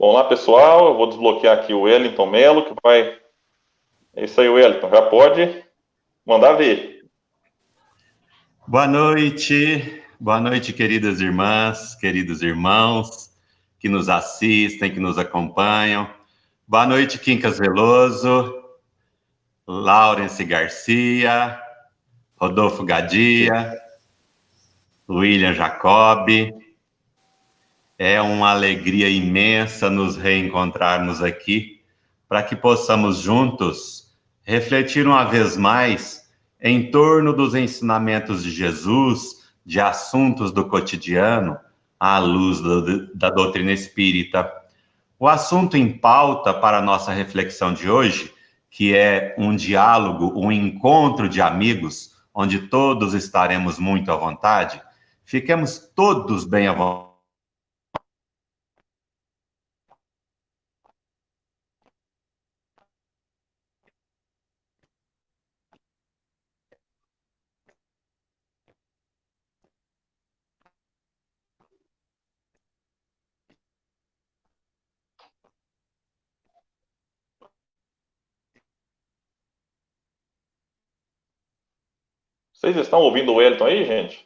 Olá, pessoal. Eu vou desbloquear aqui o Wellington Melo, que vai... É isso aí, Wellington. Já pode mandar ver. Boa noite, queridas irmãs, queridos irmãos que nos assistem, que nos acompanham. Boa noite, Quincas Veloso, Laurence Garcia, Rodolfo Gadia, William Jacob. É uma alegria imensa nos reencontrarmos aqui para que possamos juntos refletir uma vez mais em torno dos ensinamentos de Jesus, de assuntos do cotidiano, à luz da doutrina espírita. O assunto em pauta para a nossa reflexão de hoje, que é um diálogo, um encontro de amigos, onde todos estaremos muito à vontade, fiquemos todos bem à vontade. Vocês estão ouvindo o Wellington aí, gente?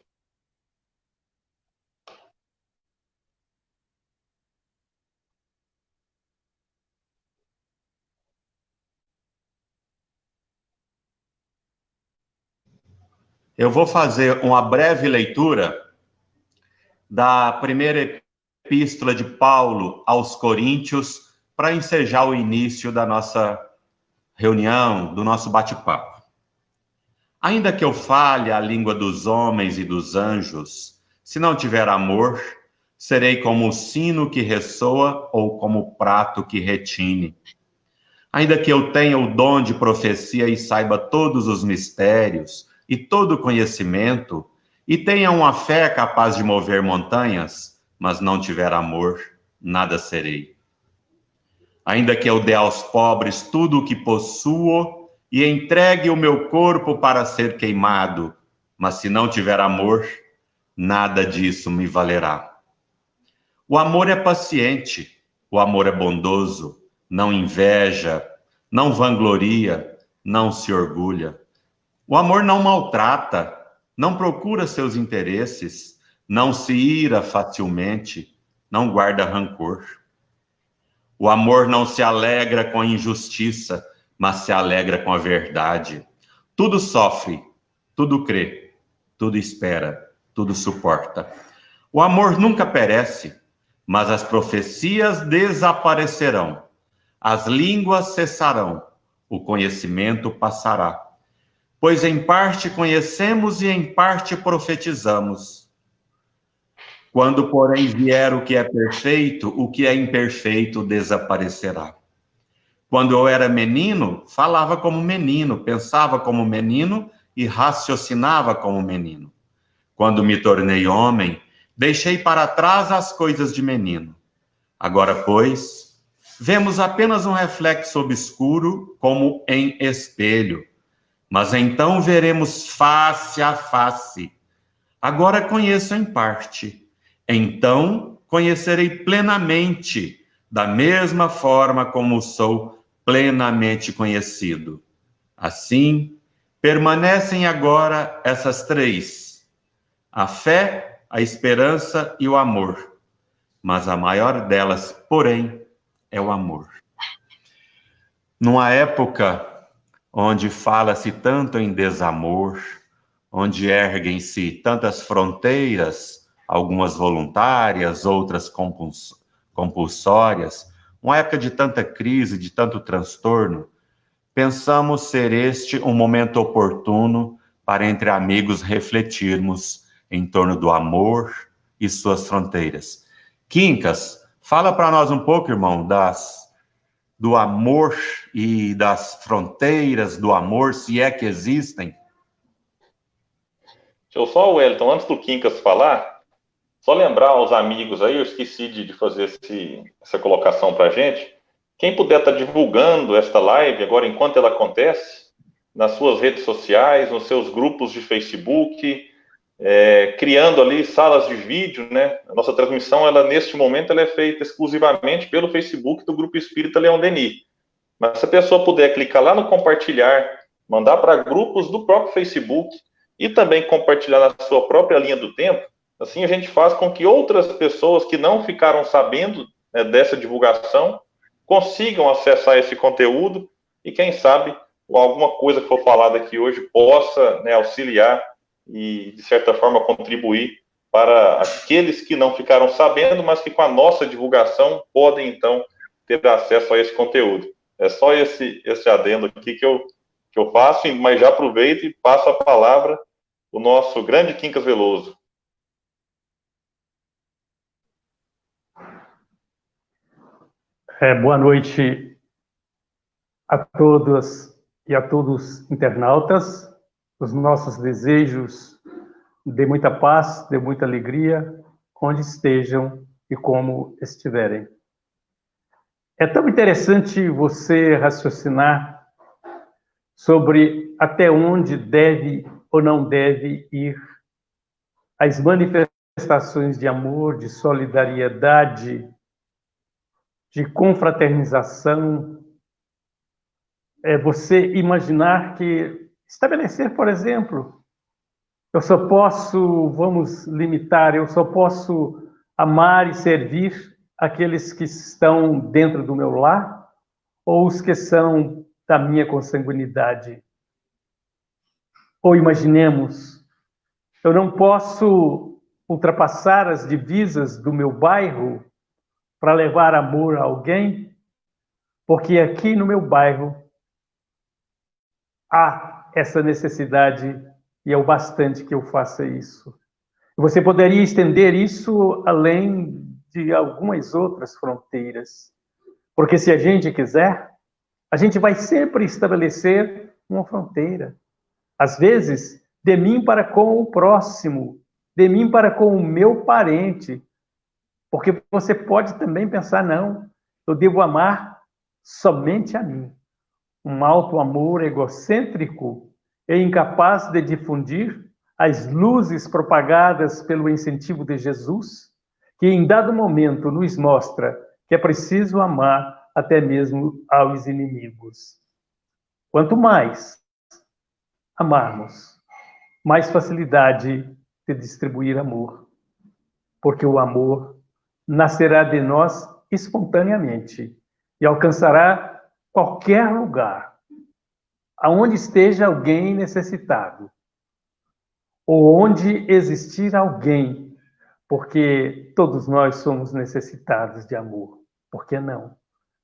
Eu vou fazer uma breve leitura da primeira epístola de Paulo aos Coríntios para ensejar o início da nossa reunião, do nosso bate-papo. Ainda que eu fale a língua dos homens e dos anjos, se não tiver amor, serei como o sino que ressoa ou como o prato que retine. Ainda que eu tenha o dom de profecia e saiba todos os mistérios e todo o conhecimento, e tenha uma fé capaz de mover montanhas, mas não tiver amor, nada serei. Ainda que eu dê aos pobres tudo o que possuo e entregue o meu corpo para ser queimado, mas se não tiver amor, nada disso me valerá. O amor é paciente, o amor é bondoso, não inveja, não vangloria, não se orgulha. O amor não maltrata, não procura seus interesses, não se ira facilmente, não guarda rancor. O amor não se alegra com a injustiça, mas se alegra com a verdade. Tudo sofre, tudo crê, tudo espera, tudo suporta. O amor nunca perece, mas as profecias desaparecerão, as línguas cessarão, o conhecimento passará. Pois em parte conhecemos e em parte profetizamos. Quando, porém, vier o que é perfeito, o que é imperfeito desaparecerá. Quando eu era menino, falava como menino, pensava como menino e raciocinava como menino. Quando me tornei homem, deixei para trás as coisas de menino. Agora, pois, vemos apenas um reflexo obscuro como em espelho. Mas então veremos face a face. Agora conheço em parte. Então conhecerei plenamente, da mesma forma como sou plenamente conhecido. Assim, permanecem agora essas três: a fé, a esperança e o amor. Mas a maior delas, porém, é o amor. Numa época onde fala-se tanto em desamor, onde erguem-se tantas fronteiras, algumas voluntárias, outras compulsórias, uma época de tanta crise, de tanto transtorno, pensamos ser este um momento oportuno para, entre amigos, refletirmos em torno do amor e suas fronteiras. Quincas, fala para nós um pouco, irmão, do amor e das fronteiras do amor, se é que existem. Deixa eu só, Wellington, antes do Quincas falar, só lembrar aos amigos aí, eu esqueci de fazer essa colocação para a gente. Quem puder estar divulgando esta live agora, enquanto ela acontece, nas suas redes sociais, nos seus grupos de Facebook, criando ali salas de vídeo, né? A nossa transmissão, neste momento, ela é feita exclusivamente pelo Facebook do Grupo Espírita Leão Denis. Mas se a pessoa puder clicar lá no compartilhar, mandar para grupos do próprio Facebook e também compartilhar na sua própria linha do tempo, assim a gente faz com que outras pessoas que não ficaram sabendo, né, dessa divulgação consigam acessar esse conteúdo e, quem sabe, alguma coisa que for falada aqui hoje possa, né, auxiliar e, de certa forma, contribuir para aqueles que não ficaram sabendo, mas que com a nossa divulgação podem, então, ter acesso a esse conteúdo. É só esse adendo aqui que eu faço, mas já aproveito e passo a palavra o nosso grande Quincas Veloso. Boa noite a todas e a todos internautas. Os nossos desejos de muita paz, de muita alegria, onde estejam e como estiverem. É tão interessante você raciocinar sobre até onde deve ou não deve ir as manifestações de amor, de solidariedade, de confraternização. Você imaginar que, estabelecer, por exemplo, eu só posso, vamos limitar, eu só posso amar e servir aqueles que estão dentro do meu lar ou os que são da minha consanguinidade. Ou imaginemos, eu não posso ultrapassar as divisas do meu bairro para levar amor a alguém, porque aqui no meu bairro há essa necessidade e é o bastante que eu faça isso. Você poderia estender isso além de algumas outras fronteiras, porque se a gente quiser, a gente vai sempre estabelecer uma fronteira. Às vezes, de mim para com o próximo, de mim para com o meu parente, porque você pode também pensar, não, eu devo amar somente a mim. Um alto amor egocêntrico e incapaz de difundir as luzes propagadas pelo incentivo de Jesus, que em dado momento nos mostra que é preciso amar até mesmo aos inimigos. Quanto mais amarmos, mais facilidade de distribuir amor, porque o amor nascerá de nós espontaneamente e alcançará qualquer lugar, aonde esteja alguém necessitado, ou onde existir alguém, porque todos nós somos necessitados de amor. Por que não?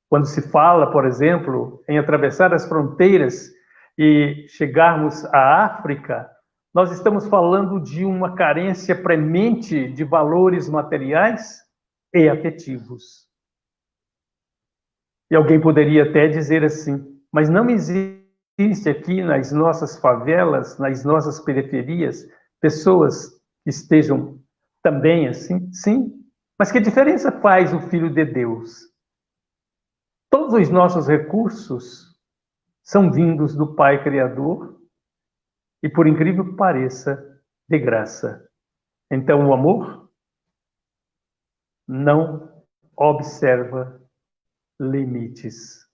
Quando se fala, por exemplo, em atravessar as fronteiras e chegarmos à África, nós estamos falando de uma carência premente de valores materiais e afetivos. E alguém poderia até dizer assim, mas não existe aqui nas nossas favelas, nas nossas periferias, pessoas que estejam também assim? Sim. Mas que diferença faz o Filho de Deus? Todos os nossos recursos são vindos do Pai Criador e, por incrível que pareça, de graça. Então, o amor não observa limites.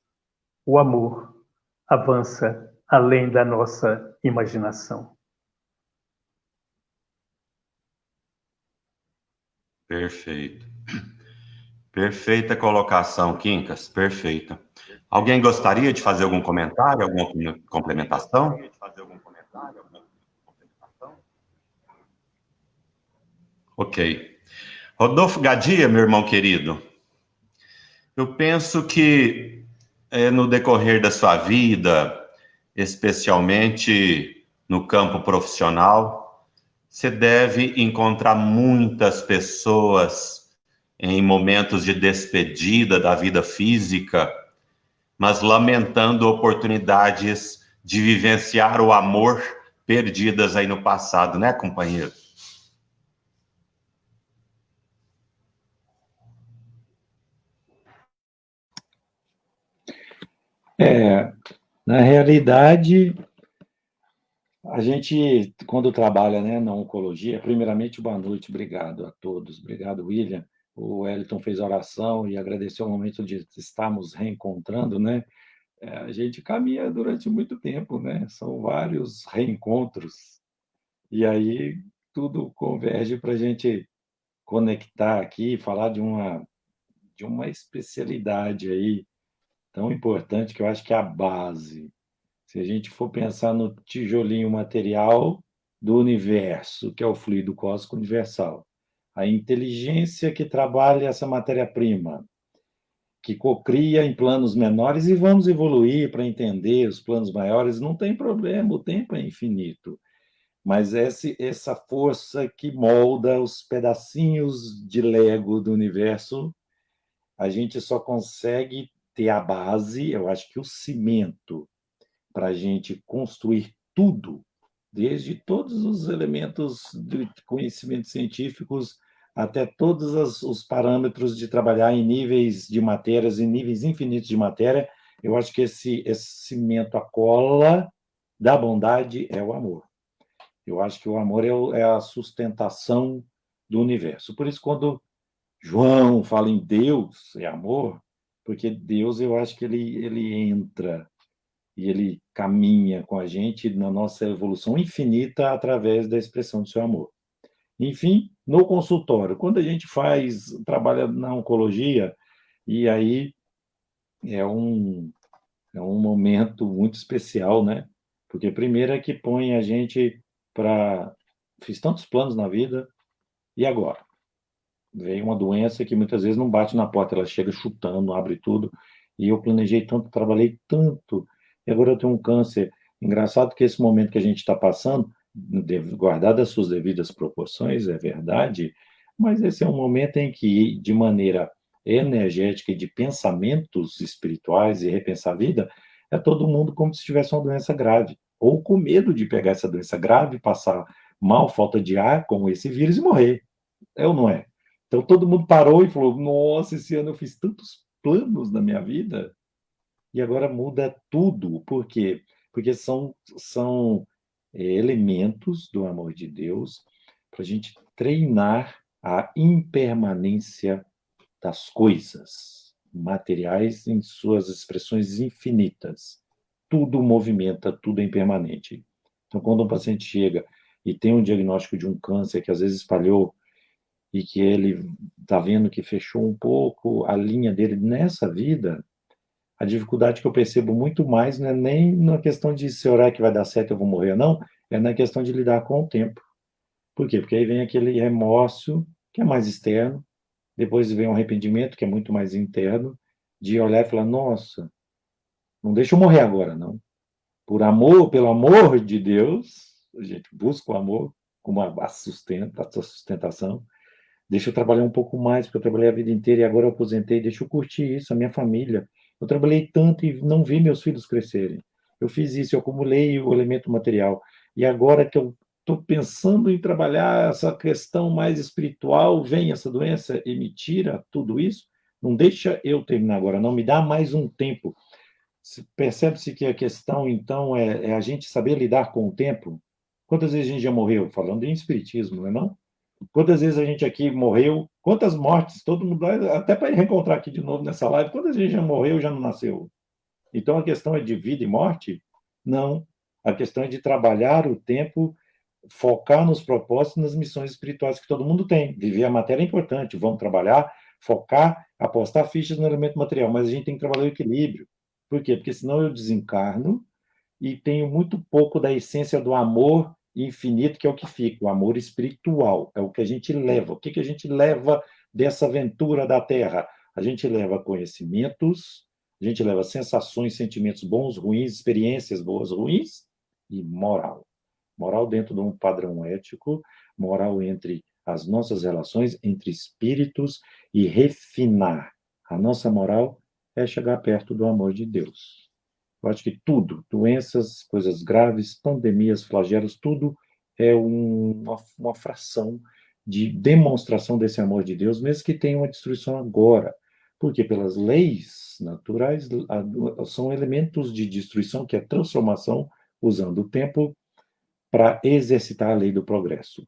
O amor avança além da nossa imaginação. Perfeito. Perfeita colocação, Quincas, perfeita. Alguém gostaria de fazer algum comentário, alguma complementação? Ok. Rodolfo Gadia, meu irmão querido, eu penso que no decorrer da sua vida, especialmente no campo profissional, você deve encontrar muitas pessoas em momentos de despedida da vida física, mas lamentando oportunidades de vivenciar o amor perdidas aí no passado, né, companheiro? Na realidade, A gente, quando trabalha, né, na oncologia, primeiramente, boa noite, obrigado a todos, obrigado, William. O Wellington fez a oração e agradeceu o momento de estarmos reencontrando, né? A gente caminha durante muito tempo, né? São vários reencontros, e aí tudo converge para a gente conectar aqui, falar de uma especialidade aí tão importante que eu acho que é a base. Se a gente for pensar no tijolinho material do universo, que é o fluido cósmico universal, a inteligência que trabalha essa matéria-prima, que cocria em planos menores, e vamos evoluir para entender os planos maiores, não tem problema, o tempo é infinito. Mas essa força que molda os pedacinhos de Lego do universo, a gente só consegue ter a base, eu acho que o cimento, para a gente construir tudo, desde todos os elementos de conhecimentos científicos até todos os parâmetros de trabalhar em níveis de matérias, em níveis infinitos de matéria. Eu acho que esse cimento, a cola da bondade é o amor. Eu acho que o amor é a sustentação do universo. Por isso, quando João fala em Deus, é amor, porque Deus, eu acho que ele entra e ele caminha com a gente na nossa evolução infinita através da expressão do seu amor. Enfim, no consultório, quando a gente trabalha na oncologia, e aí é é um momento muito especial, né? Porque primeiro é que põe a gente para... Fiz tantos planos na vida, e agora? Veio uma doença que muitas vezes não bate na porta, ela chega chutando, abre tudo. E eu planejei tanto, trabalhei tanto, e agora eu tenho um câncer. Engraçado que esse momento que a gente está passando, guardado as suas devidas proporções, é verdade, mas esse é um momento em que, de maneira energética e de pensamentos espirituais e repensar a vida, é todo mundo como se tivesse uma doença grave, ou com medo de pegar essa doença grave, passar mal, falta de ar, com esse vírus e morrer. É ou não é? Então todo mundo parou e falou: Nossa, esse ano eu fiz tantos planos na minha vida e agora muda tudo. Por quê? Porque são elementos do amor de Deus para a gente treinar a impermanência das coisas materiais em suas expressões infinitas. Tudo movimenta, tudo é impermanente. Então, quando um paciente chega e tem um diagnóstico de um câncer que às vezes espalhou e que ele está vendo que fechou um pouco a linha dele nessa vida, a dificuldade que eu percebo muito mais não é nem na questão de se orar que vai dar certo, eu vou morrer ou não, é na questão de lidar com o tempo. Por quê? Porque aí vem aquele remorso, que é mais externo, depois vem um arrependimento, que é muito mais interno, de olhar e falar: nossa, não deixa eu morrer agora, não. Por amor, pelo amor de Deus, a gente busca o amor como a sustentação. Deixa eu trabalhar um pouco mais, porque eu trabalhei a vida inteira e agora eu aposentei. Deixa eu curtir isso, a minha família. Eu trabalhei tanto e não vi meus filhos crescerem. Eu fiz isso, eu acumulei o elemento material. E agora que eu estou pensando em trabalhar essa questão mais espiritual, vem essa doença e me tira tudo isso. Não deixa eu terminar agora, não. Me dá mais um tempo. Percebe-se que a questão, então, é a gente saber lidar com o tempo. Quantas vezes a gente já morreu? Falando em espiritismo, não é não? Quantas vezes a gente aqui morreu? Quantas mortes? Todo mundo, até para reencontrar aqui de novo nessa live, quantas vezes já morreu, já não nasceu? Então a questão é de vida e morte? Não. A questão é de trabalhar o tempo, focar nos propósitos, nas missões espirituais que todo mundo tem. Viver a matéria é importante, vamos trabalhar, focar, apostar fichas no elemento material, mas a gente tem que trabalhar o equilíbrio. Por quê? Porque senão eu desencarno e tenho muito pouco da essência do amor infinito, que é o que fica, o amor espiritual, é o que a gente leva. O que a gente leva dessa aventura da Terra? A gente leva conhecimentos, a gente leva sensações, sentimentos bons, ruins, experiências boas, ruins e moral. Moral dentro de um padrão ético, moral entre as nossas relações, entre espíritos, e refinar. A nossa moral é chegar perto do amor de Deus. Eu acho que tudo, doenças, coisas graves, pandemias, flagelos, tudo é uma fração de demonstração desse amor de Deus, mesmo que tenha uma destruição agora. Porque pelas leis naturais são elementos de destruição, que é transformação, usando o tempo para exercitar a lei do progresso.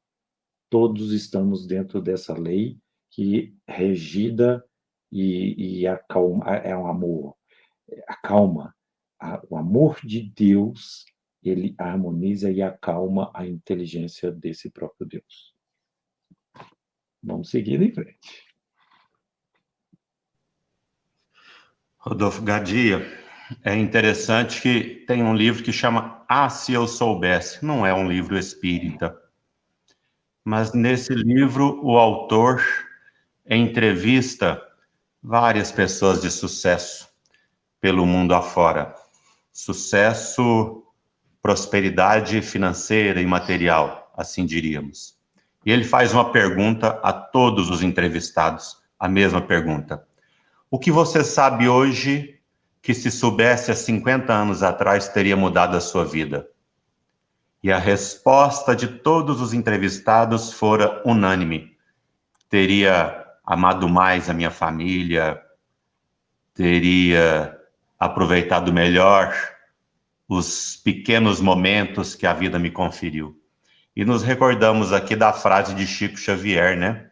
Todos estamos dentro dessa lei que regida e acalma, é um amor, acalma. O amor de Deus, ele harmoniza e acalma a inteligência desse próprio Deus. Vamos seguir em frente. Rodolfo Gadia, é interessante que tem um livro que chama Ah, se eu soubesse. Não é um livro espírita, mas nesse livro o autor entrevista várias pessoas de sucesso pelo mundo afora. Sucesso, prosperidade financeira e material, assim diríamos. E ele faz uma pergunta a todos os entrevistados, a mesma pergunta. O que você sabe hoje que se soubesse há 50 anos atrás teria mudado a sua vida? E a resposta de todos os entrevistados fora unânime. Teria amado mais a minha família, teria aproveitado melhor os pequenos momentos que a vida me conferiu. E nos recordamos aqui da frase de Chico Xavier, né?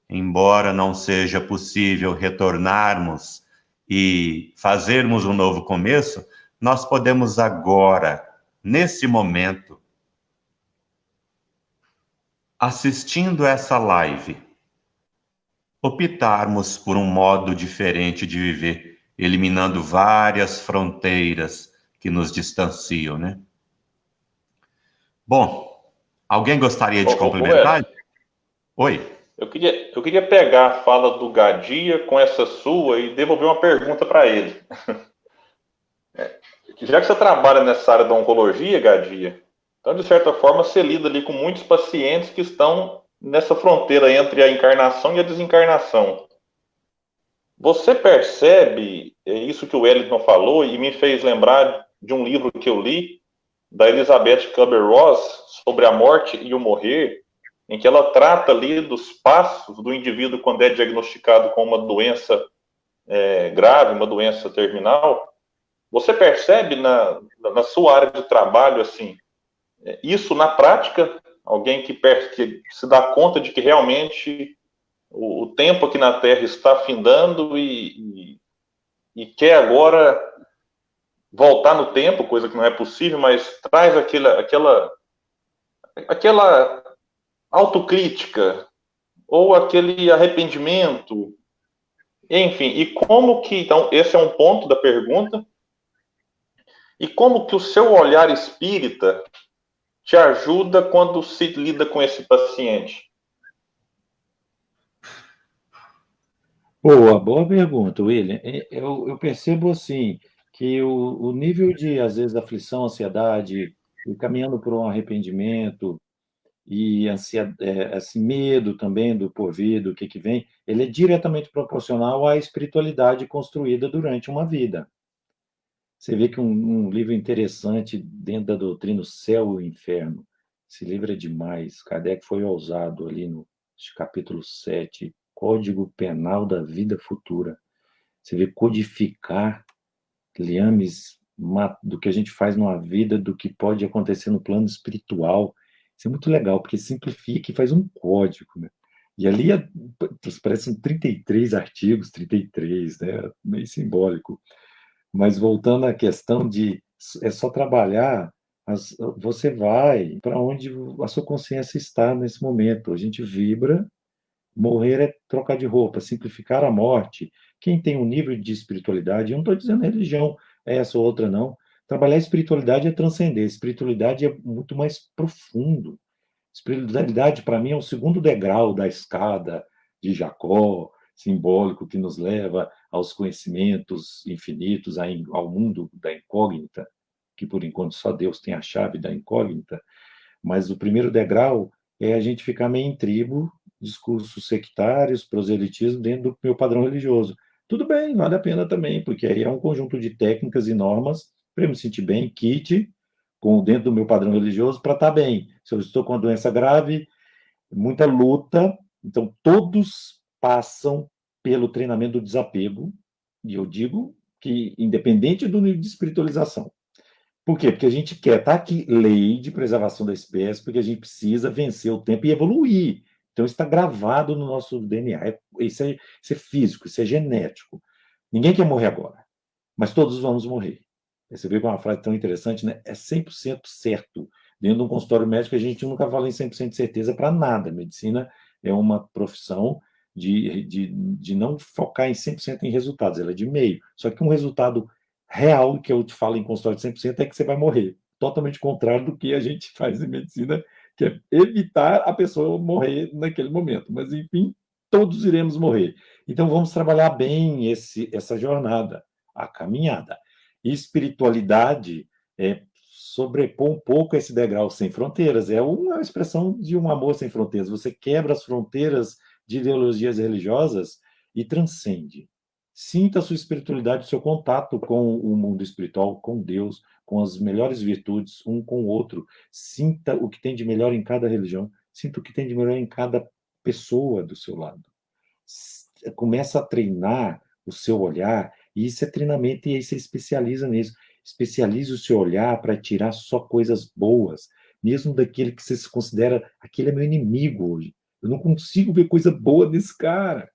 Embora não seja possível retornarmos e fazermos um novo começo, nós podemos agora, nesse momento, assistindo essa live, optarmos por um modo diferente de viver, eliminando várias fronteiras que nos distanciam, né? Bom, alguém gostaria de complementar? Oi. Eu queria pegar a fala do Gadia com essa sua e devolver uma pergunta para ele. Já que você trabalha nessa área da oncologia, Gadia, então, de certa forma, você lida ali com muitos pacientes que estão nessa fronteira entre a encarnação e a desencarnação. Você percebe isso que o Wellington falou e me fez lembrar de um livro que eu li, da Elizabeth Kubler-Ross, sobre a morte e o morrer, em que ela trata ali dos passos do indivíduo quando é diagnosticado com uma doença grave, uma doença terminal. Você percebe na sua área de trabalho, assim, isso na prática? Alguém que se dá conta de que realmente o tempo aqui na Terra está findando e quer agora voltar no tempo, coisa que não é possível, mas traz aquela autocrítica ou aquele arrependimento, enfim, e como que, então, esse é um ponto da pergunta, e como que o seu olhar espírita te ajuda quando se lida com esse paciente? Boa pergunta, William. Eu percebo, assim, que o nível de, às vezes, aflição, ansiedade, e caminhando por um arrependimento, e assim, medo também do porvir, do que vem, ele é diretamente proporcional à espiritualidade construída durante uma vida. Você vê que um livro interessante dentro da doutrina, o Céu e o Inferno, esse livro é demais. Kardec foi ousado ali no capítulo 7, Código Penal da Vida Futura. Você vê codificar liames do que a gente faz numa vida, do que pode acontecer no plano espiritual. Isso é muito legal, porque simplifica e faz um código, né? E ali parecem 33 artigos, 33, né? Meio simbólico. Mas voltando à questão de é só trabalhar, você vai para onde a sua consciência está nesse momento. A gente vibra, morrer é trocar de roupa, simplificar a morte. Quem tem um nível de espiritualidade, eu não estou dizendo religião essa ou outra, não. Trabalhar a espiritualidade é transcender. Espiritualidade é muito mais profundo. Espiritualidade, para mim, é o segundo degrau da escada de Jacó, simbólico, que nos leva aos conhecimentos infinitos, ao mundo da incógnita, que por enquanto só Deus tem a chave da incógnita. Mas o primeiro degrau é a gente ficar meio em tribo, discursos sectários, proselitismo dentro do meu padrão religioso. Tudo bem, vale a pena também, porque aí é um conjunto de técnicas e normas para eu me sentir bem, kit, dentro do meu padrão religioso, para estar bem. Se eu estou com uma doença grave, muita luta, então todos passam pelo treinamento do desapego, e eu digo que independente do nível de espiritualização, Por quê? Porque a gente quer, tá aqui, lei de preservação da espécie, porque a gente precisa vencer o tempo e evoluir. Então, isso está gravado no nosso DNA. Isso é físico, isso é genético. Ninguém quer morrer agora, mas todos vamos morrer. Você vê que é uma frase tão interessante, né? É 100% certo. Dentro de um consultório médico, a gente nunca fala em 100% de certeza para nada. A medicina é uma profissão de não focar em 100% em resultados, ela é de meio. Só que um resultado real, que eu te falo em consultório de 100%, é que você vai morrer. Totalmente contrário do que a gente faz em medicina, que é evitar a pessoa morrer naquele momento. Mas, enfim, todos iremos morrer. Então, vamos trabalhar bem essa jornada, a caminhada. E espiritualidade sobrepor um pouco esse degrau sem fronteiras. É uma expressão de um amor sem fronteiras. Você quebra as fronteiras de ideologias religiosas e transcende. Sinta a sua espiritualidade, o seu contato com o mundo espiritual, com Deus, com as melhores virtudes, um com o outro. Sinta o que tem de melhor em cada religião. Sinta o que tem de melhor em cada pessoa do seu lado. Começa a treinar o seu olhar, e isso é treinamento, e aí você especializa nisso. Especialize o seu olhar para tirar só coisas boas, mesmo daquele que você se considera, aquele é meu inimigo hoje. Eu não consigo ver coisa boa nesse cara.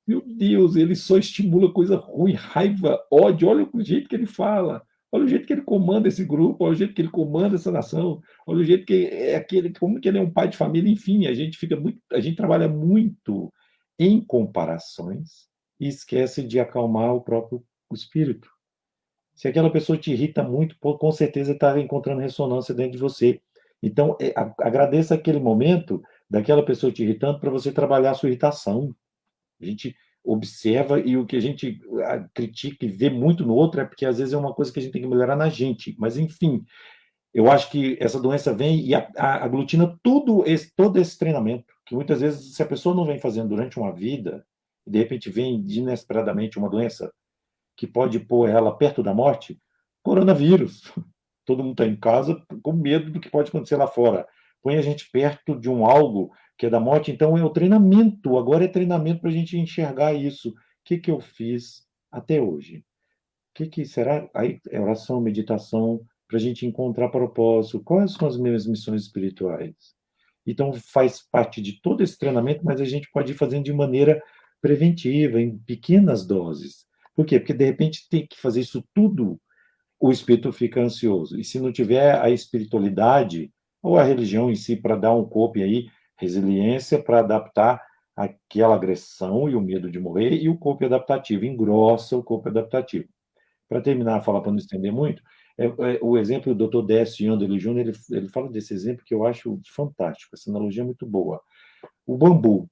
Meu Deus, ele só estimula coisa ruim, raiva, ódio. Olha o jeito que ele fala, olha o jeito que ele comanda esse grupo, olha o jeito que ele comanda essa nação, olha o jeito que é aquele, como que ele é um pai de família, enfim, a gente trabalha muito em comparações e esquece de acalmar o próprio espírito. Se aquela pessoa te irrita muito, com certeza está encontrando ressonância dentro de você. Então, agradeça aquele momento daquela pessoa te irritando para você trabalhar a sua irritação. A gente observa, e o que a gente critica e vê muito no outro é porque às vezes é uma coisa que a gente tem que melhorar na gente. Mas, enfim, eu acho que essa doença vem e aglutina todo esse treinamento, que muitas vezes, se a pessoa não vem fazendo durante uma vida, e de repente vem inesperadamente uma doença que pode pôr ela perto da morte, coronavírus. Todo mundo está em casa com medo do que pode acontecer lá fora. Põe a gente perto de algo que é da morte, então é o treinamento. Agora é treinamento para a gente enxergar isso. O que eu fiz até hoje? O que será? Aí é oração, meditação, para a gente encontrar propósito. Quais são as minhas missões espirituais? Então, faz parte de todo esse treinamento, mas a gente pode ir fazendo de maneira preventiva, em pequenas doses. Por quê? Porque, de repente, tem que fazer isso tudo, o espírito fica ansioso. E se não tiver a espiritualidade, ou a religião em si, para dar um corpo aí, resiliência para adaptar aquela agressão e o medo de morrer, e o corpo adaptativo, engrossa o corpo adaptativo. Para terminar a falar, para não estender muito, o exemplo do Dr. Décio Yandeli Júnior, ele fala desse exemplo que eu acho fantástico, essa analogia é muito boa. O bambu,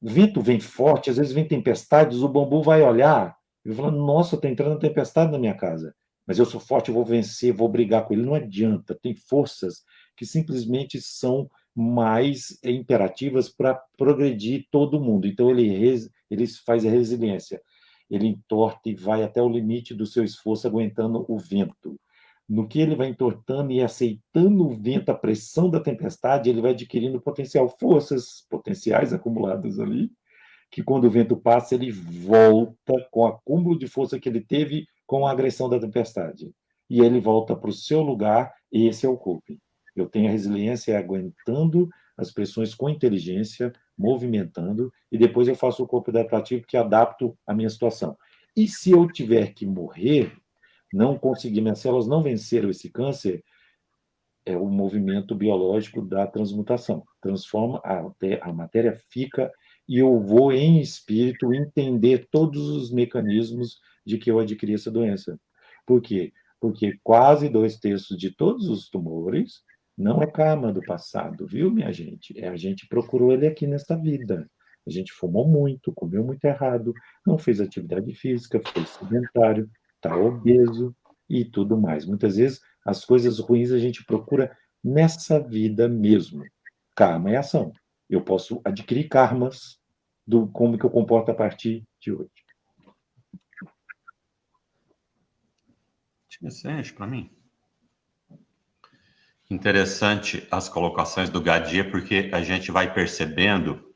o vento vem forte, às vezes vem tempestades, o bambu vai olhar e vai falar, nossa, está entrando tempestade na minha casa, mas eu sou forte, eu vou vencer, vou brigar com ele. Não adianta, tem forças que simplesmente são mais imperativas para progredir todo mundo. Então, ele faz a resiliência. Ele entorta e vai até o limite do seu esforço, aguentando o vento. No que ele vai entortando e aceitando o vento, a pressão da tempestade, ele vai adquirindo forças potenciais acumuladas ali, que quando o vento passa, ele volta com o acúmulo de força que ele teve com a agressão da tempestade. E ele volta para o seu lugar, e esse é o coping. Eu tenho a resiliência aguentando as pressões com inteligência, movimentando, e depois eu faço o coping adaptativo que adapto à minha situação. E se eu tiver que morrer, não conseguir, minhas células não venceram esse câncer, é o movimento biológico da transmutação. Transforma, a matéria fica, e eu vou, em espírito, entender todos os mecanismos de que eu adquiri essa doença. Por quê? Porque quase 2/3 de todos os tumores não é karma do passado, viu, minha gente? A gente procurou ele aqui nesta vida. A gente fumou muito, comeu muito errado, não fez atividade física, foi sedentário, está obeso e tudo mais. Muitas vezes, as coisas ruins a gente procura nessa vida mesmo. Karma é ação. Eu posso adquirir karmas do como que eu comporto a partir de hoje. Interessante para mim. Interessante as colocações do Gadia, porque a gente vai percebendo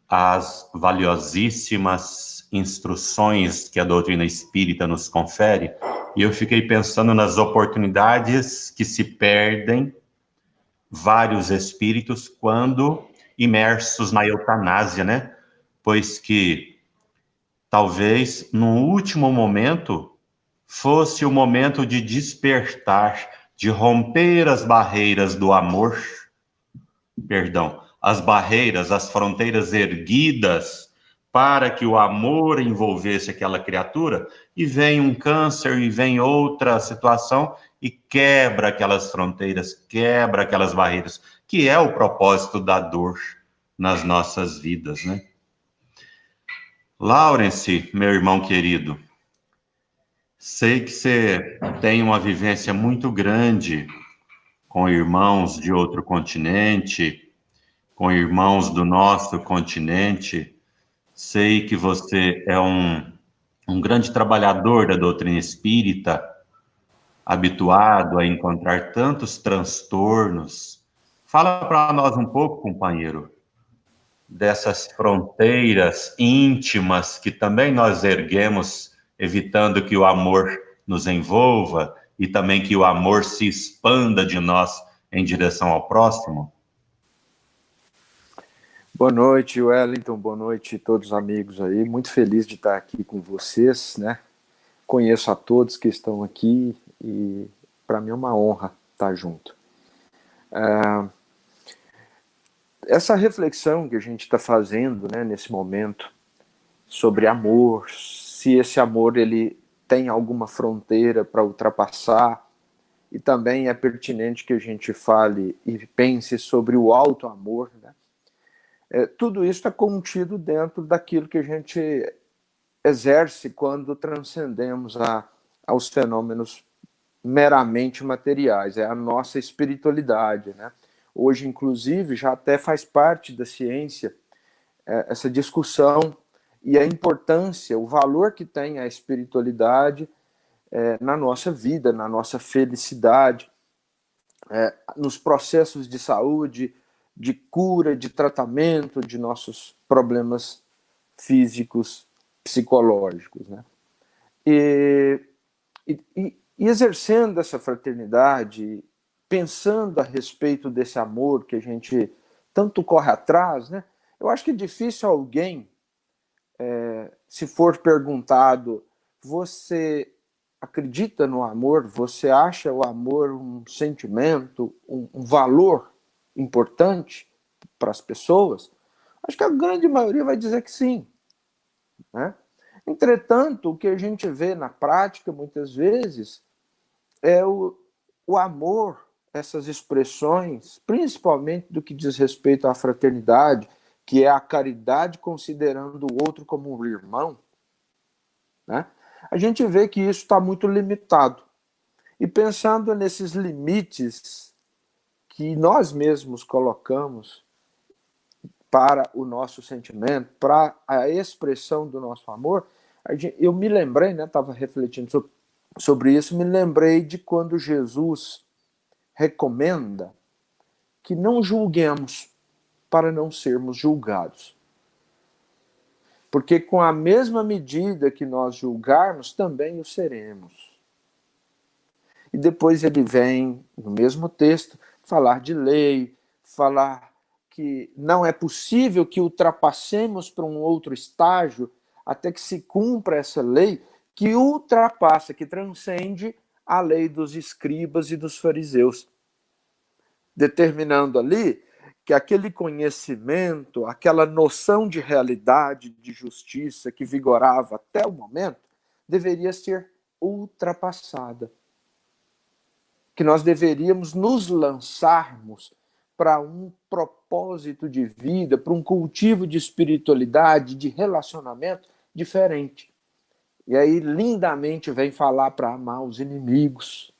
as valiosíssimas instruções que a doutrina espírita nos confere e eu fiquei pensando nas oportunidades que se perdem vários espíritos quando imersos na eutanásia, né? Pois que talvez no último momento fosse o momento de despertar, de romper as barreiras do amor, perdão, as barreiras, as fronteiras erguidas para que o amor envolvesse aquela criatura, e vem um câncer e vem outra situação e quebra aquelas fronteiras, quebra aquelas barreiras, que é o propósito da dor nas nossas vidas, né? Lawrence, meu irmão querido, sei que você tem uma vivência muito grande com irmãos de outro continente, com irmãos do nosso continente. Sei que você é um grande trabalhador da doutrina espírita, habituado a encontrar tantos transtornos. Fala para nós um pouco, companheiro, dessas fronteiras íntimas que também nós erguemos, evitando que o amor nos envolva e também que o amor se expanda de nós em direção ao próximo. Boa noite, Wellington, boa noite a todos os amigos aí, muito feliz de estar aqui com vocês, né? Conheço a todos que estão aqui e para mim é uma honra estar junto. Essa reflexão que a gente está fazendo, né, nesse momento sobre amor, se esse amor ele tem alguma fronteira para ultrapassar, e também é pertinente que a gente fale e pense sobre o alto amor, né? Tudo isso está contido dentro daquilo que a gente exerce quando transcendemos aos fenômenos meramente materiais, é a nossa espiritualidade, né? Hoje, inclusive, já até faz parte da ciência essa discussão e a importância, o valor que tem a espiritualidade na nossa vida, na nossa felicidade, nos processos de saúde, de cura, de tratamento de nossos problemas físicos, psicológicos, né? E exercendo essa fraternidade, pensando a respeito desse amor que a gente tanto corre atrás, né? Eu acho que é difícil alguém, se for perguntado, você acredita no amor? Você acha o amor um sentimento, um valor importante para as pessoas? Acho que a grande maioria vai dizer que sim, né? Entretanto, o que a gente vê na prática, muitas vezes, é o amor, essas expressões, principalmente do que diz respeito à fraternidade, que é a caridade considerando o outro como um irmão, né? A gente vê que isso está muito limitado. E pensando nesses limites que nós mesmos colocamos para o nosso sentimento, para a expressão do nosso amor, eu me lembrei, né, estava refletindo sobre isso, me lembrei de quando Jesus recomenda que não julguemos para não sermos julgados. Porque com a mesma medida que nós julgarmos, também o seremos. E depois ele vem, no mesmo texto, falar de lei, falar que não é possível que ultrapassemos para um outro estágio até que se cumpra essa lei que ultrapassa, que transcende a lei dos escribas e dos fariseus, determinando ali que aquele conhecimento, aquela noção de realidade, de justiça que vigorava até o momento, deveria ser ultrapassada. Que nós deveríamos nos lançarmos para um propósito de vida, para um cultivo de espiritualidade, de relacionamento diferente. E aí, lindamente, vem falar para amar os inimigos,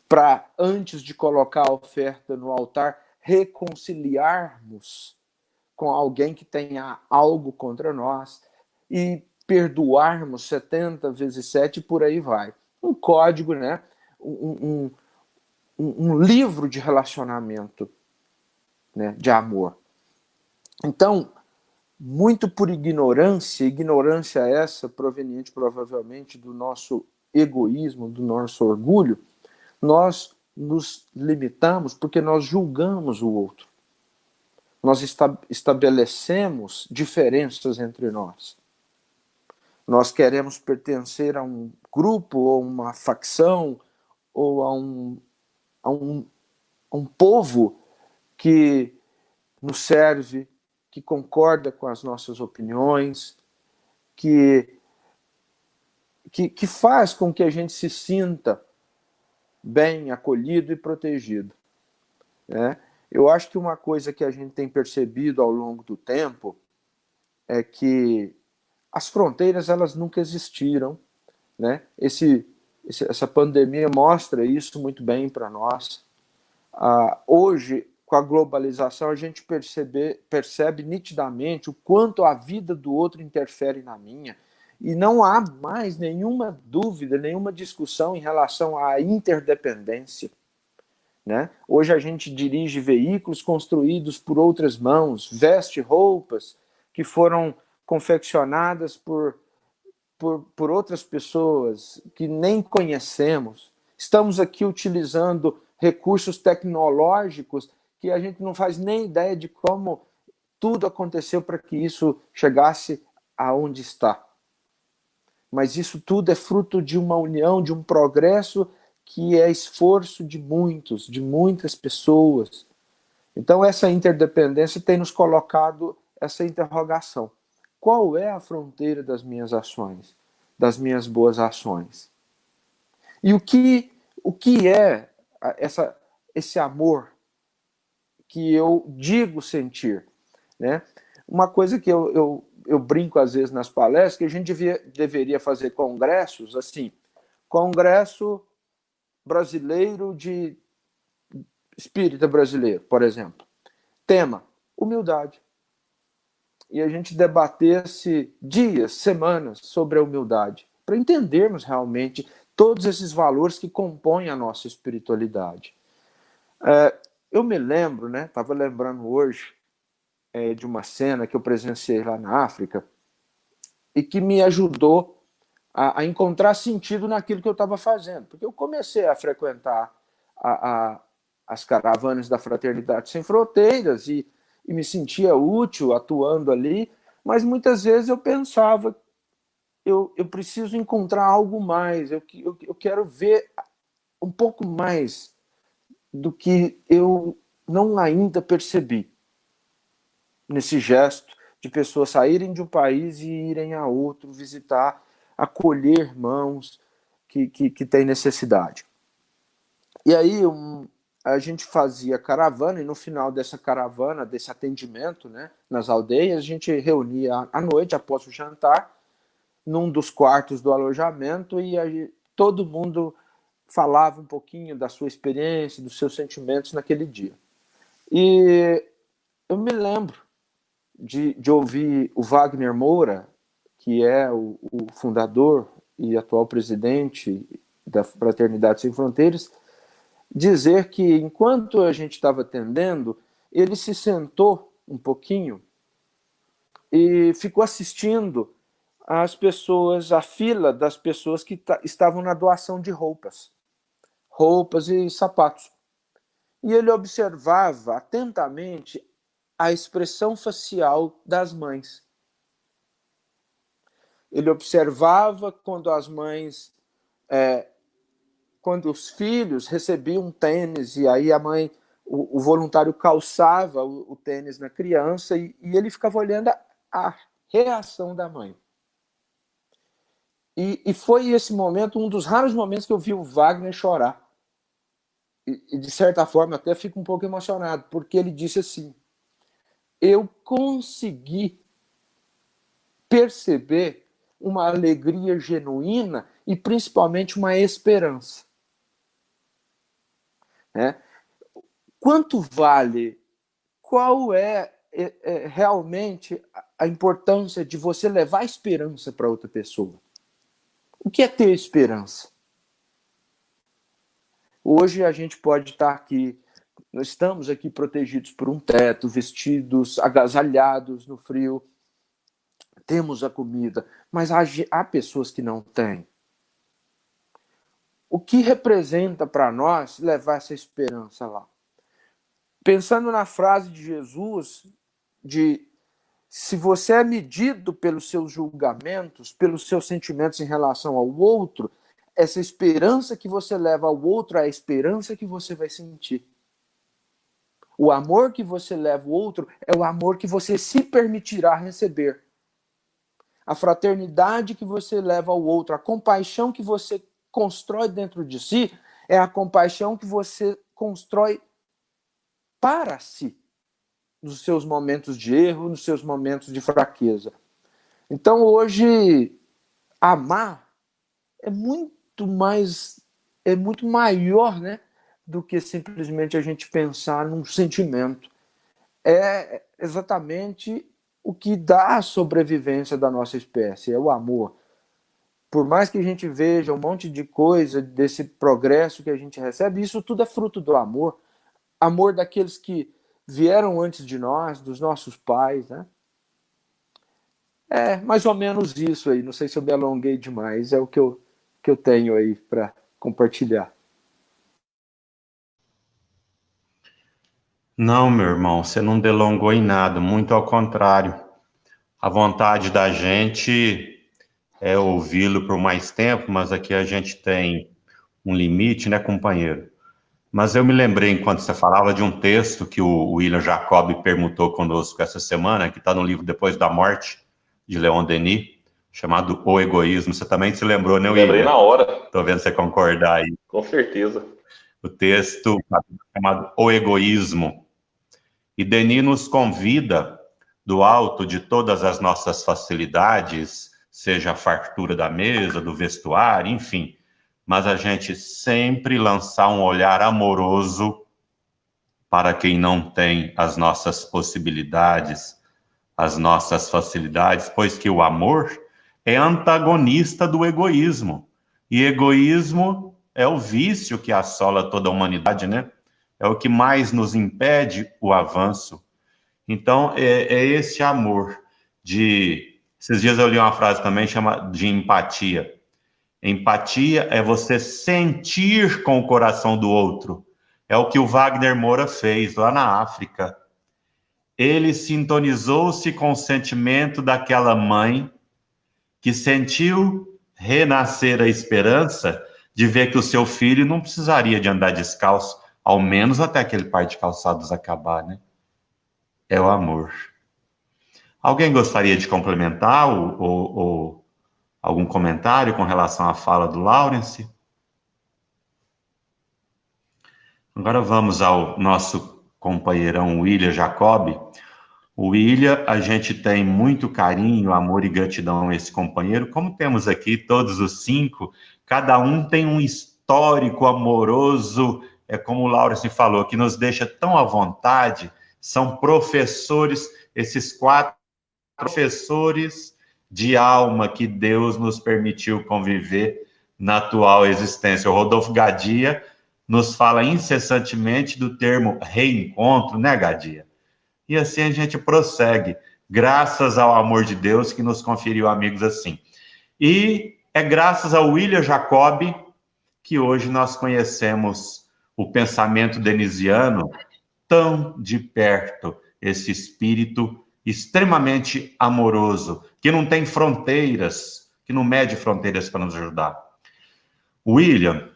para, antes de colocar a oferta no altar, reconciliarmos com alguém que tenha algo contra nós e perdoarmos 70 vezes 7 e por aí vai. Um código, né? Um livro de relacionamento, né, de amor. Então, muito por ignorância essa proveniente provavelmente do nosso egoísmo, do nosso orgulho, nós nos limitamos porque nós julgamos o outro. Nós estabelecemos diferenças entre nós. Nós queremos pertencer a um grupo, ou uma facção, ou a um povo que nos serve, que concorda com as nossas opiniões, que faz com que a gente se sinta bem acolhido e protegido, né? Eu acho que uma coisa que a gente tem percebido ao longo do tempo é que as fronteiras, elas nunca existiram, né? Essa pandemia mostra isso muito bem para nós. Hoje, com a globalização, a gente percebe nitidamente o quanto a vida do outro interfere na minha. E não há mais nenhuma dúvida, nenhuma discussão em relação à interdependência, né? Hoje a gente dirige veículos construídos por outras mãos, veste roupas que foram confeccionadas por outras pessoas que nem conhecemos. Estamos aqui utilizando recursos tecnológicos que a gente não faz nem ideia de como tudo aconteceu para que isso chegasse aonde está. Mas isso tudo é fruto de uma união, de um progresso que é esforço de muitas pessoas. Então, essa interdependência tem nos colocado essa interrogação. Qual é a fronteira das minhas ações, das minhas boas ações? E o que é esse amor que eu digo sentir, né? Uma coisa que eu brinco às vezes nas palestras, que a gente deveria fazer congressos, assim, congresso brasileiro de espírita brasileiro, por exemplo. Tema, humildade. E a gente debatesse dias, semanas sobre a humildade, para entendermos realmente todos esses valores que compõem a nossa espiritualidade. Eu me lembro, né? Estava lembrando hoje de uma cena que eu presenciei lá na África e que me ajudou a encontrar sentido naquilo que eu estava fazendo. Porque eu comecei a frequentar as caravanas da Fraternidade Sem Fronteiras e me sentia útil atuando ali, mas muitas vezes eu pensava, eu preciso encontrar algo mais, eu quero ver um pouco mais do que eu não ainda percebi nesse gesto de pessoas saírem de um país e irem a outro, visitar, acolher irmãos que têm necessidade. E aí a gente fazia caravana, e no final dessa caravana, desse atendimento, né, nas aldeias, a gente reunia à noite, após o jantar, num dos quartos do alojamento, e todo mundo falava um pouquinho da sua experiência, dos seus sentimentos naquele dia. E eu me lembro de ouvir o Wagner Moura, que é o fundador e atual presidente da Fraternidade Sem Fronteiras, dizer que enquanto a gente estava atendendo, ele se sentou um pouquinho e ficou assistindo as pessoas, a fila das pessoas que estavam na doação de roupas e sapatos. E ele observava atentamente a expressão facial das mães. Ele observava quando as mães, quando os filhos recebiam um tênis, e aí a mãe, o voluntário calçava o tênis na criança, e ele ficava olhando a reação da mãe. E foi esse momento, um dos raros momentos que eu vi o Wagner chorar. E de certa forma, até fico um pouco emocionado, porque ele disse assim: eu consegui perceber uma alegria genuína e principalmente uma esperança. Quanto vale? Qual é realmente a importância de você levar esperança para outra pessoa? O que é ter esperança? Hoje a gente pode estar aqui, nós estamos aqui protegidos por um teto, vestidos, agasalhados no frio, temos a comida, mas há pessoas que não têm. o que representa para nós levar essa esperança lá? Pensando na frase de Jesus, de se você é medido pelos seus julgamentos, pelos seus sentimentos em relação ao outro, essa esperança que você leva ao outro é a esperança que você vai sentir. O amor que você leva ao outro é o amor que você se permitirá receber. A fraternidade que você leva ao outro, a compaixão que você constrói dentro de si, é a compaixão que você constrói para si, nos seus momentos de erro, nos seus momentos de fraqueza. Então, hoje, amar é muito maior, né, do que simplesmente a gente pensar num sentimento. É exatamente o que dá a sobrevivência da nossa espécie, é o amor. Por mais que a gente veja um monte de coisa desse progresso que a gente recebe, isso tudo é fruto do amor. Amor daqueles que vieram antes de nós, dos nossos pais, né? É mais ou menos isso aí. Não sei se eu me alonguei demais, é o que eu tenho aí para compartilhar. Não, meu irmão, você não delongou em nada, muito ao contrário. A vontade da gente é ouvi-lo por mais tempo, mas aqui a gente tem um limite, né, companheiro? Mas eu me lembrei, enquanto você falava, de um texto que o William Jacob permutou conosco essa semana, que está no livro Depois da Morte, de Leon Denis, chamado O Egoísmo. Você também se lembrou, né, William? Lembrei na hora. Estou vendo você concordar aí. Com certeza. O texto chamado O Egoísmo. E Denis nos convida, do alto de todas as nossas facilidades, seja a fartura da mesa, do vestuário, enfim, mas a gente sempre lançar um olhar amoroso para quem não tem as nossas possibilidades, as nossas facilidades, pois que o amor é antagonista do egoísmo. E egoísmo é o vício que assola toda a humanidade, né? É o que mais nos impede o avanço. Então, é esse amor de... Esses dias eu li uma frase também, chama de empatia. Empatia é você sentir com o coração do outro. É o que o Wagner Moura fez lá na África. Ele sintonizou-se com o sentimento daquela mãe que sentiu renascer a esperança de ver que o seu filho não precisaria de andar descalço, ao menos até aquele par de calçados acabar, né? É o amor. Alguém gostaria de complementar ou algum comentário com relação à fala do Lawrence? Agora vamos ao nosso companheirão William Jacob. O William, a gente tem muito carinho, amor e gratidão a esse companheiro, como temos aqui todos os 5, cada um tem um histórico amoroso, é como o Lawrence falou, que nos deixa tão à vontade. São professores, esses 4 professores de alma que Deus nos permitiu conviver na atual existência. O Rodolfo Gadia nos fala incessantemente do termo reencontro, né, Gadia? E assim a gente prossegue, graças ao amor de Deus que nos conferiu amigos assim. E é graças ao William Jacob que hoje nós conhecemos o pensamento denisiano tão de perto, esse espírito extremamente amoroso, que não tem fronteiras, que não mede fronteiras para nos ajudar. William,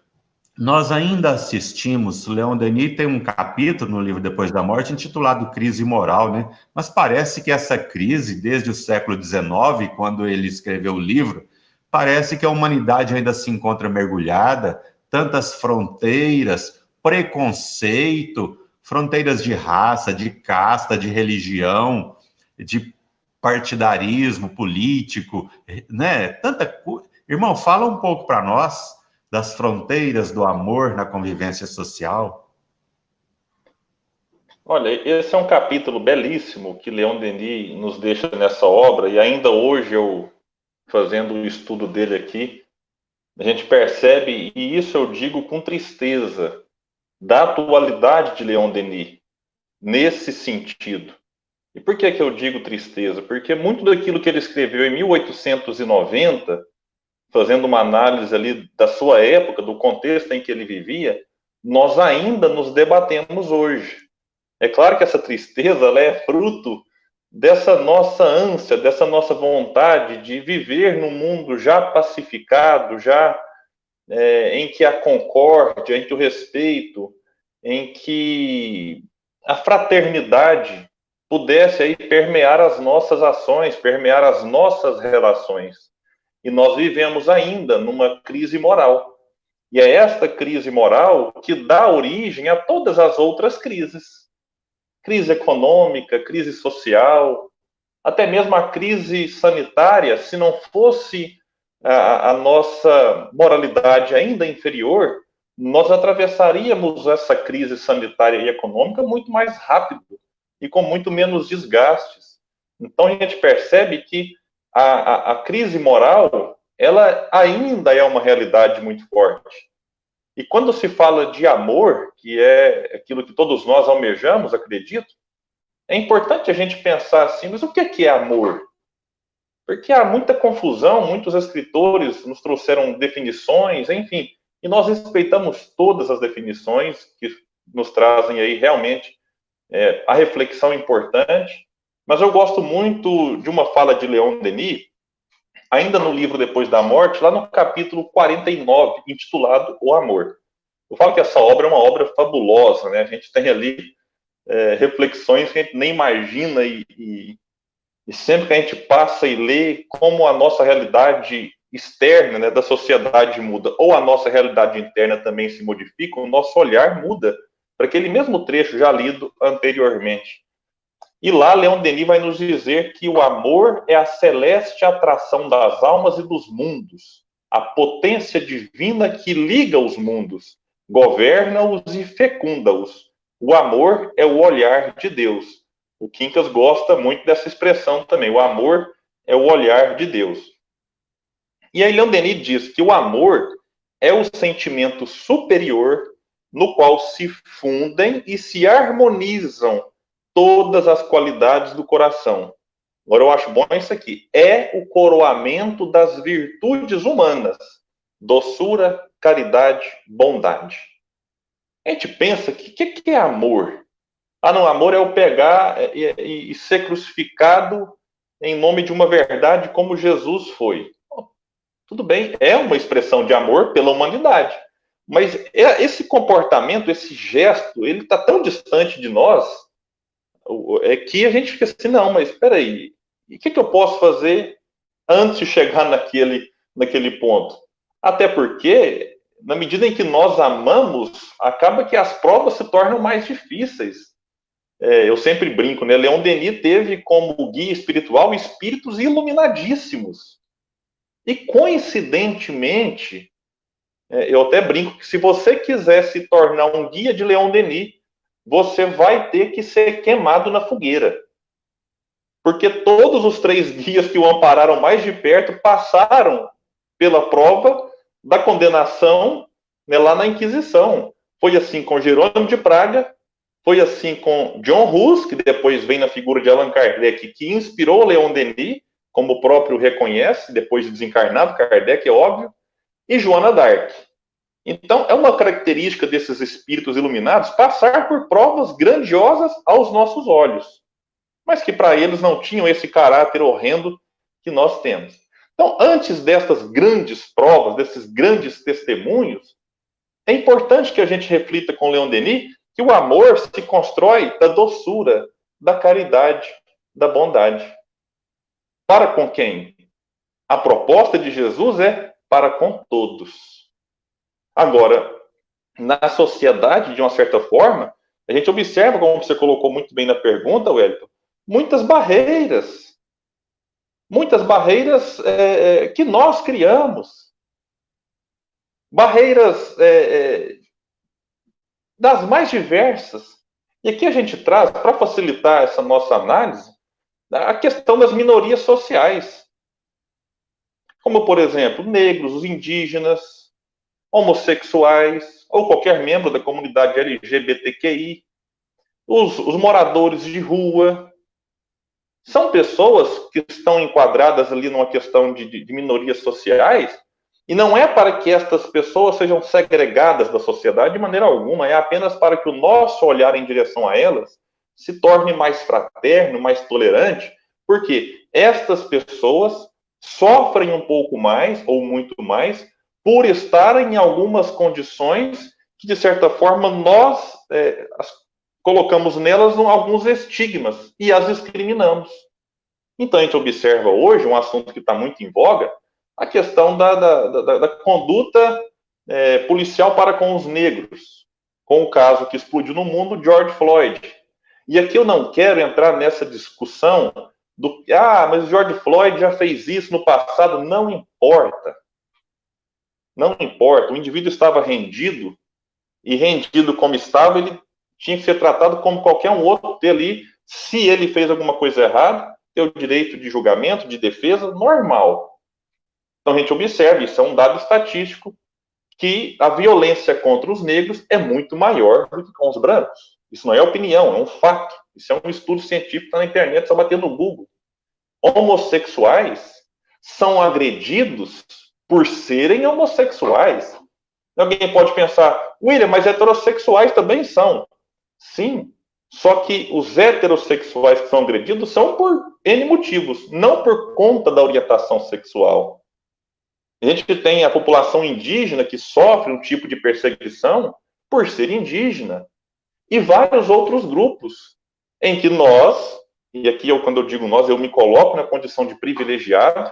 nós ainda assistimos, Leon Denis tem um capítulo no livro Depois da Morte intitulado Crise Moral, né? Mas parece que essa crise, desde o século XIX, quando ele escreveu o livro, parece que a humanidade ainda se encontra mergulhada, tantas fronteiras, preconceito, fronteiras de raça, de casta, de religião, de partidarismo político, né? Tanta coisa. Irmão, fala um pouco para nós das fronteiras do amor na convivência social. Olha, esse é um capítulo belíssimo que Leon Denis nos deixa nessa obra, e ainda hoje eu, fazendo o estudo dele aqui, a gente percebe, e isso eu digo com tristeza, da atualidade de Leon Denis, nesse sentido. E por que eu digo tristeza? Porque muito daquilo que ele escreveu em 1890 fazendo uma análise ali da sua época, do contexto em que ele vivia, nós ainda nos debatemos hoje. É claro que essa tristeza, ela é fruto dessa nossa ânsia, dessa nossa vontade de viver num mundo já pacificado, já em que a concórdia, em que o respeito, em que a fraternidade pudesse aí permear as nossas ações, permear as nossas relações. E nós vivemos ainda numa crise moral. E é esta crise moral que dá origem a todas as outras crises. Crise econômica, crise social, até mesmo a crise sanitária. Se não fosse a nossa moralidade ainda inferior, nós atravessaríamos essa crise sanitária e econômica muito mais rápido e com muito menos desgastes. Então a gente percebe que a crise moral, ela ainda é uma realidade muito forte. E quando se fala de amor, que é aquilo que todos nós almejamos, acredito, é importante a gente pensar assim, mas o que é amor? Porque há muita confusão, muitos escritores nos trouxeram definições, enfim, e nós respeitamos todas as definições que nos trazem aí realmente a reflexão importante, mas eu gosto muito de uma fala de Leon Denis, ainda no livro Depois da Morte, lá no capítulo 49, intitulado O Amor. Eu falo que essa obra é uma obra fabulosa, né? A gente tem ali reflexões que a gente nem imagina e sempre que a gente passa e lê como a nossa realidade externa, né, da sociedade muda, ou a nossa realidade interna também se modifica, o nosso olhar muda para aquele mesmo trecho já lido anteriormente. E lá, Leon Denis vai nos dizer que o amor é a celeste atração das almas e dos mundos, a potência divina que liga os mundos, governa-os e fecunda-os. O amor é o olhar de Deus. O Quincas gosta muito dessa expressão também. O amor é o olhar de Deus. E aí Leon Denis diz que o amor é o sentimento superior no qual se fundem e se harmonizam todas as qualidades do coração. Agora eu acho bom isso aqui. É o coroamento das virtudes humanas. Doçura, caridade, bondade. A gente pensa que o que é amor? Não, amor é eu pegar e ser crucificado em nome de uma verdade como Jesus foi. Tudo bem, é uma expressão de amor pela humanidade. Mas esse comportamento, esse gesto, ele está tão distante de nós, é que a gente fica assim, não, mas espera aí, o que eu posso fazer antes de chegar naquele ponto? Até porque, na medida em que nós amamos, acaba que as provas se tornam mais difíceis. Eu sempre brinco, né? Leon Denis teve como guia espiritual espíritos iluminadíssimos. E, coincidentemente, eu até brinco que se você quiser se tornar um guia de Leon Denis, você vai ter que ser queimado na fogueira. Porque todos os 3 guias que o ampararam mais de perto passaram pela prova da condenação, né, lá na Inquisição. Foi assim com Jerônimo de Praga, foi assim com John Hus, que depois vem na figura de Allan Kardec, que inspirou Leon Denis, como o próprio reconhece, depois de desencarnado, Kardec, é óbvio, e Joana d'Arc. Então, é uma característica desses espíritos iluminados passar por provas grandiosas aos nossos olhos, mas que para eles não tinham esse caráter horrendo que nós temos. Então, antes destas grandes provas, desses grandes testemunhos, é importante que a gente reflita com Leon Denis que o amor se constrói da doçura, da caridade, da bondade. Para com quem? A proposta de Jesus é para com todos. Agora, na sociedade, de uma certa forma, a gente observa, como você colocou muito bem na pergunta, Wellington, muitas barreiras que nós criamos. Barreiras das mais diversas. E aqui a gente traz, para facilitar essa nossa análise, a questão das minorias sociais. Como, por exemplo, negros, os indígenas, homossexuais, ou qualquer membro da comunidade LGBTQI, os moradores de rua. São pessoas que estão enquadradas ali numa questão de minorias sociais, E não é para que estas pessoas sejam segregadas da sociedade de maneira alguma, é apenas para que o nosso olhar em direção a elas se torne mais fraterno, mais tolerante, porque estas pessoas sofrem um pouco mais, ou muito mais, por estarem em algumas condições que, de certa forma, nós colocamos nelas alguns estigmas e as discriminamos. Então, a gente observa hoje um assunto que está muito em voga, a questão da conduta policial para com os negros, com o caso que explodiu no mundo, George Floyd. E aqui eu não quero entrar nessa discussão do mas George Floyd já fez isso no passado. Não importa. Não importa. O indivíduo estava rendido, e rendido como estava, ele tinha que ser tratado como qualquer um outro ali. Se ele fez alguma coisa errada, ter o direito de julgamento, de defesa, normal. Então a gente observa, isso é um dado estatístico, que a violência contra os negros é muito maior do que com os brancos. Isso não é opinião, é um fato. Isso é um estudo científico que está na internet, só bater no Google. Homossexuais são agredidos por serem homossexuais. Alguém pode pensar, William, mas heterossexuais também são. Sim, só que os heterossexuais que são agredidos são por N motivos, não por conta da orientação sexual. A gente tem a população indígena que sofre um tipo de perseguição por ser indígena. E vários outros grupos em que nós, e aqui quando eu digo nós, eu me coloco na condição de privilegiado,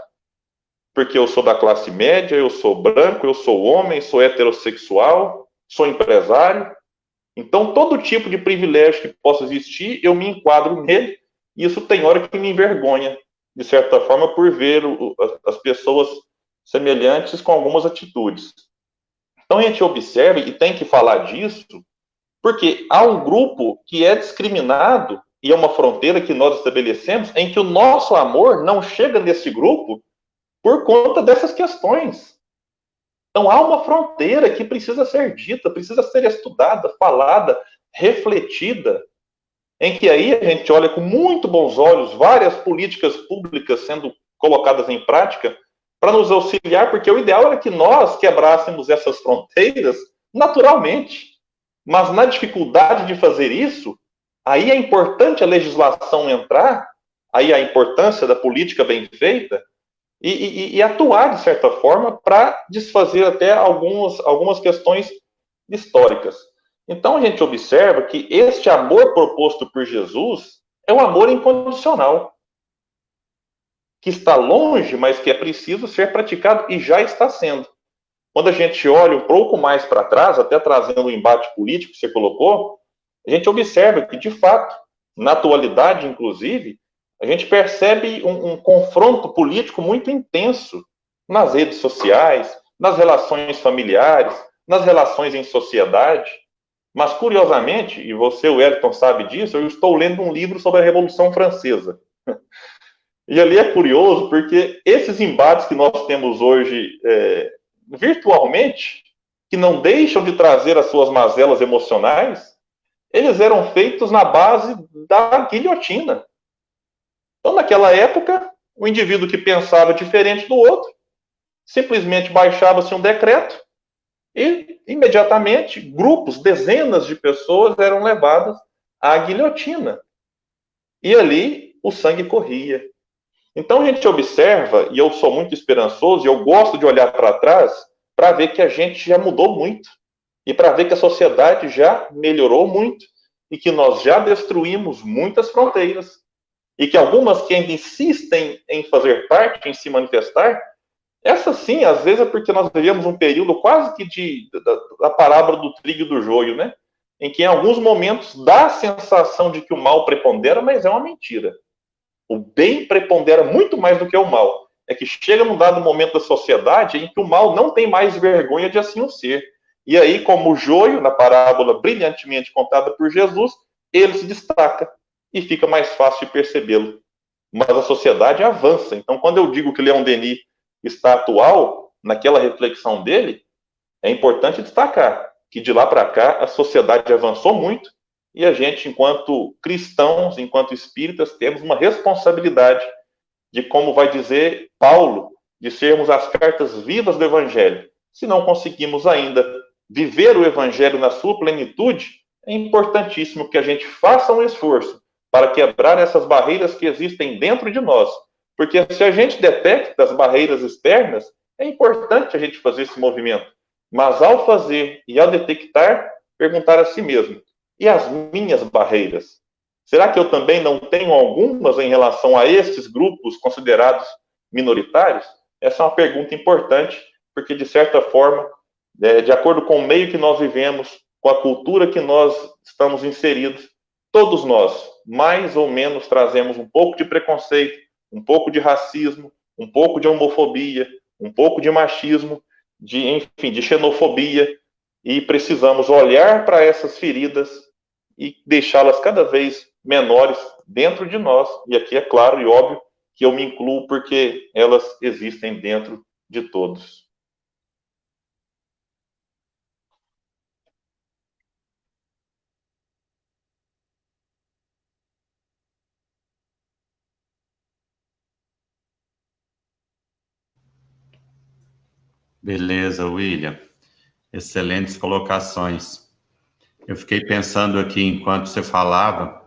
porque eu sou da classe média, eu sou branco, eu sou homem, sou heterossexual, sou empresário. Então, todo tipo de privilégio que possa existir, eu me enquadro nele, e isso tem hora que me envergonha, de certa forma, por ver as pessoas semelhantes com algumas atitudes. Então, a gente observa, e tem que falar disso, porque há um grupo que é discriminado, e é uma fronteira que nós estabelecemos, em que o nosso amor não chega nesse grupo por conta dessas questões. Então, há uma fronteira que precisa ser dita, precisa ser estudada, falada, refletida, em que aí a gente olha com muito bons olhos várias políticas públicas sendo colocadas em prática para nos auxiliar, porque o ideal era que nós quebrássemos essas fronteiras naturalmente. Mas na dificuldade de fazer isso, aí é importante a legislação entrar, aí a importância da política bem feita, e atuar, de certa forma, para desfazer até algumas questões históricas. Então, a gente observa que este amor proposto por Jesus é um amor incondicional, que está longe, mas que é preciso ser praticado e já está sendo. Quando a gente olha um pouco mais para trás, até trazendo o embate político que você colocou, a gente observa que, de fato, na atualidade, inclusive, a gente percebe um confronto político muito intenso nas redes sociais, nas relações familiares, nas relações em sociedade. Mas, curiosamente, e você, Wellington, sabe disso, eu estou lendo um livro sobre a Revolução Francesa. E ali é curioso, porque esses embates que nós temos hoje virtualmente, que não deixam de trazer as suas mazelas emocionais, eles eram feitos na base da guilhotina. Então, naquela época, o indivíduo que pensava diferente do outro, simplesmente baixava-se um decreto e, imediatamente, grupos, dezenas de pessoas eram levadas à guilhotina. E ali o sangue corria. Então, a gente observa, e eu sou muito esperançoso, e eu gosto de olhar para trás para ver que a gente já mudou muito, e para ver que a sociedade já melhorou muito, e que nós já destruímos muitas fronteiras, e que algumas que ainda insistem em fazer parte, em se manifestar, essa sim, às vezes é porque nós vivemos um período quase que da parábola do trigo e do joio, né? Em que em alguns momentos dá a sensação de que o mal prepondera, mas é uma mentira. O bem prepondera muito mais do que o mal. É que chega num dado momento da sociedade em que o mal não tem mais vergonha de assim o ser. E aí, como o joio, na parábola brilhantemente contada por Jesus, ele se destaca e fica mais fácil de percebê-lo. Mas a sociedade avança. Então, quando eu digo que Leon Denis está atual, naquela reflexão dele, é importante destacar que de lá para cá a sociedade avançou muito e a gente, enquanto cristãos, enquanto espíritas, temos uma responsabilidade de, como vai dizer Paulo, de sermos as cartas vivas do Evangelho. Se não conseguimos ainda viver o Evangelho na sua plenitude, é importantíssimo que a gente faça um esforço para quebrar essas barreiras que existem dentro de nós. Porque se a gente detecta as barreiras externas, é importante a gente fazer esse movimento. Mas ao fazer e ao detectar, perguntar a si mesmo: e as minhas barreiras? Será que eu também não tenho algumas em relação a esses grupos considerados minoritários? Essa é uma pergunta importante, porque, de certa forma, de acordo com o meio que nós vivemos, com a cultura que nós estamos inseridos, todos nós, mais ou menos, trazemos um pouco de preconceito, um pouco de racismo, um pouco de homofobia, um pouco de machismo, enfim, de xenofobia, e precisamos olhar para essas feridas e deixá-las cada vez menores dentro de nós. E aqui é claro e óbvio que eu me incluo porque elas existem dentro de todos. Beleza, William. Excelentes colocações. Eu fiquei pensando aqui enquanto você falava,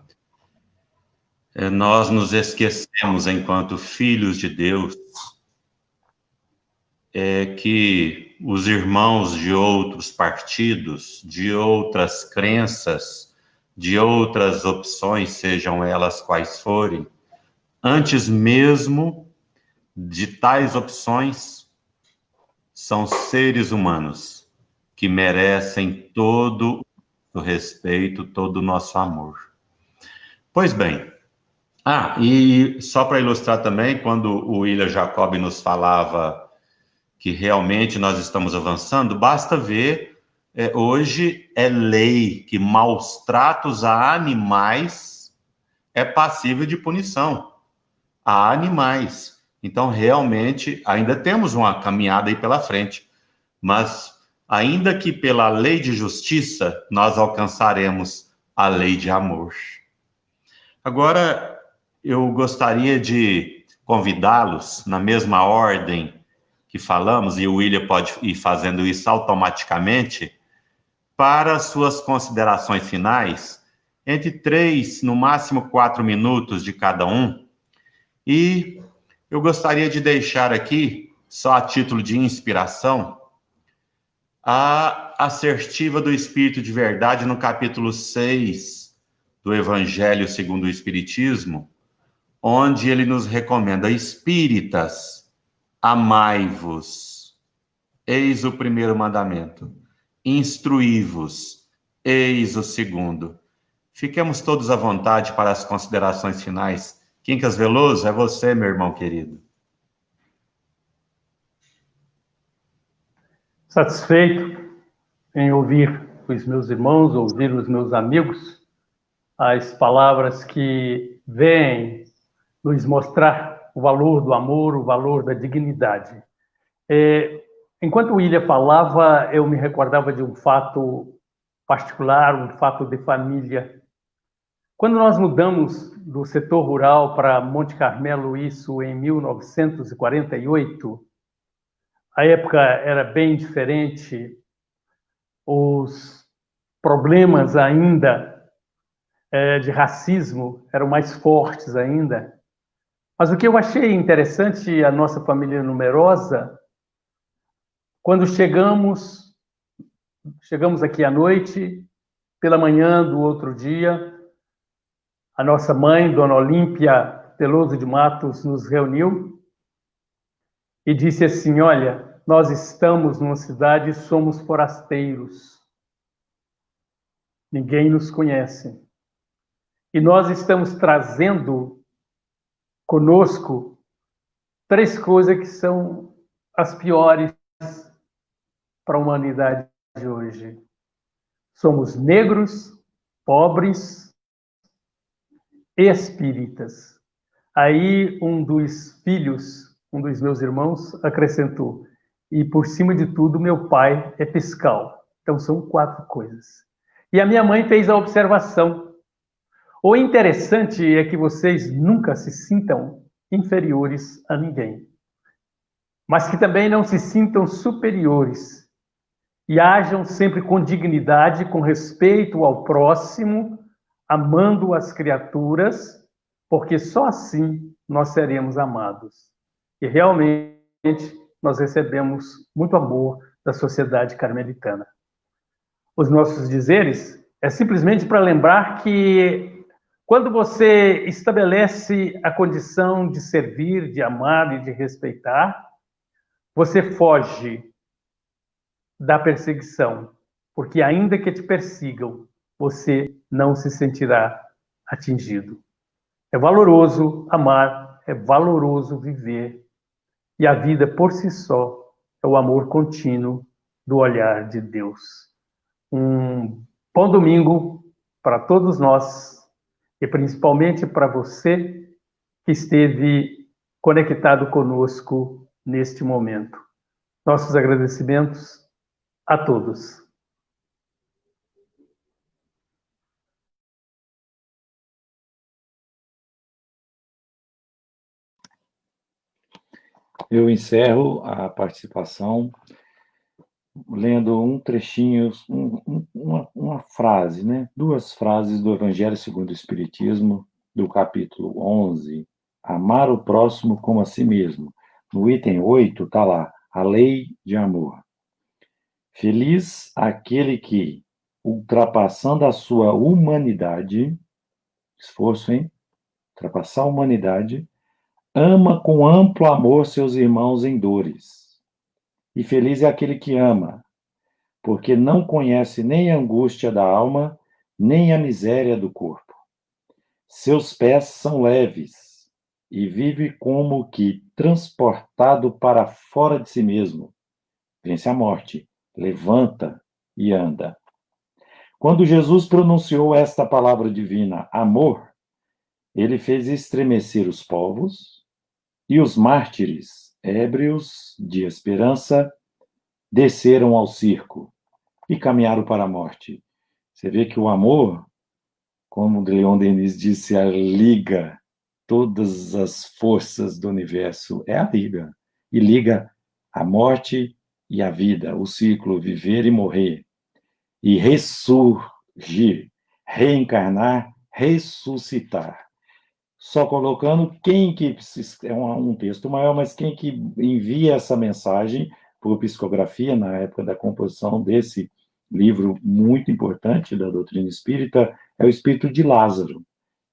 nós nos esquecemos, enquanto filhos de Deus, que os irmãos de outros partidos, de outras crenças, de outras opções, sejam elas quais forem, antes mesmo de tais opções, são seres humanos que merecem todo o respeito, todo o nosso amor. Pois bem, e só para ilustrar também, quando o William Jacob nos falava que realmente nós estamos avançando, basta ver, hoje é lei que maus tratos a animais é passível de punição. A animais. Então, realmente, ainda temos uma caminhada aí pela frente, mas ainda que pela lei de justiça, nós alcançaremos a lei de amor. Agora, eu gostaria de convidá-los, na mesma ordem que falamos, e o William pode ir fazendo isso automaticamente, para suas considerações finais, entre 3, no máximo 4 minutos de cada um, e eu gostaria de deixar aqui, só a título de inspiração, a assertiva do Espírito de Verdade no capítulo 6 do Evangelho segundo o Espiritismo, onde ele nos recomenda: espíritas, amai-vos, eis o primeiro mandamento, instruí-vos, eis o segundo. Fiquemos todos à vontade para as considerações finais. Quincas Veloso, é você, meu irmão querido. Satisfeito em ouvir os meus irmãos, ouvir os meus amigos, as palavras que vêm nos mostrar o valor do amor, o valor da dignidade. Enquanto o William falava, eu me recordava de um fato particular, um fato de família. Quando nós mudamos do setor rural para Monte Carmelo, isso em 1948, a época era bem diferente, os problemas ainda de racismo eram mais fortes ainda. Mas o que eu achei interessante, a nossa família numerosa, quando chegamos aqui à noite, pela manhã do outro dia, a nossa mãe, Dona Olímpia Veloso de Matos, nos reuniu e disse assim: olha, nós estamos numa cidade e somos forasteiros. Ninguém nos conhece. E nós estamos trazendo conosco 3 coisas que são as piores para a humanidade de hoje. Somos negros, pobres, espíritas. Aí um dos filhos, um dos meus irmãos, acrescentou: e por cima de tudo, meu pai é fiscal. Então são 4 coisas. E a minha mãe fez a observação: o interessante é que vocês nunca se sintam inferiores a ninguém. mas que também não se sintam superiores e hajam sempre com dignidade, com respeito ao próximo, amando as criaturas, porque só assim nós seremos amados. E realmente nós recebemos muito amor da sociedade carmelitana. Os nossos dizeres é simplesmente para lembrar que quando você estabelece a condição de servir, de amar e de respeitar, você foge da perseguição, porque ainda que te persigam, você não se sentirá atingido. É valoroso amar, é valoroso viver, e a vida por si só é o amor contínuo do olhar de Deus. Um bom domingo para todos nós e principalmente para você que esteve conectado conosco neste momento. Nossos agradecimentos a todos. Eu encerro a participação lendo um trechinho, uma frase, né? Duas frases do Evangelho segundo o Espiritismo, do capítulo 11, Amar o próximo como a si mesmo. No item 8 está lá, a lei de amor. Feliz aquele que, ultrapassando a sua humanidade, esforço, hein? Ultrapassar a humanidade, ama com amplo amor seus irmãos em dores. E feliz é aquele que ama, porque não conhece nem a angústia da alma, nem a miséria do corpo. Seus pés são leves, e vive como que transportado para fora de si mesmo. Vence a morte, levanta e anda. Quando Jesus pronunciou esta palavra divina, amor, ele fez estremecer os povos, e os mártires, ébrios de esperança, desceram ao circo e caminharam para a morte. Você vê que o amor, como Leon Denis disse, a liga todas as forças do universo, é a liga. E liga a morte e a vida, o ciclo viver e morrer. E ressurgir, reencarnar, ressuscitar. Só colocando quem que é um texto maior, mas quem que envia essa mensagem por psicografia na época da composição desse livro muito importante da doutrina espírita é o espírito de Lázaro.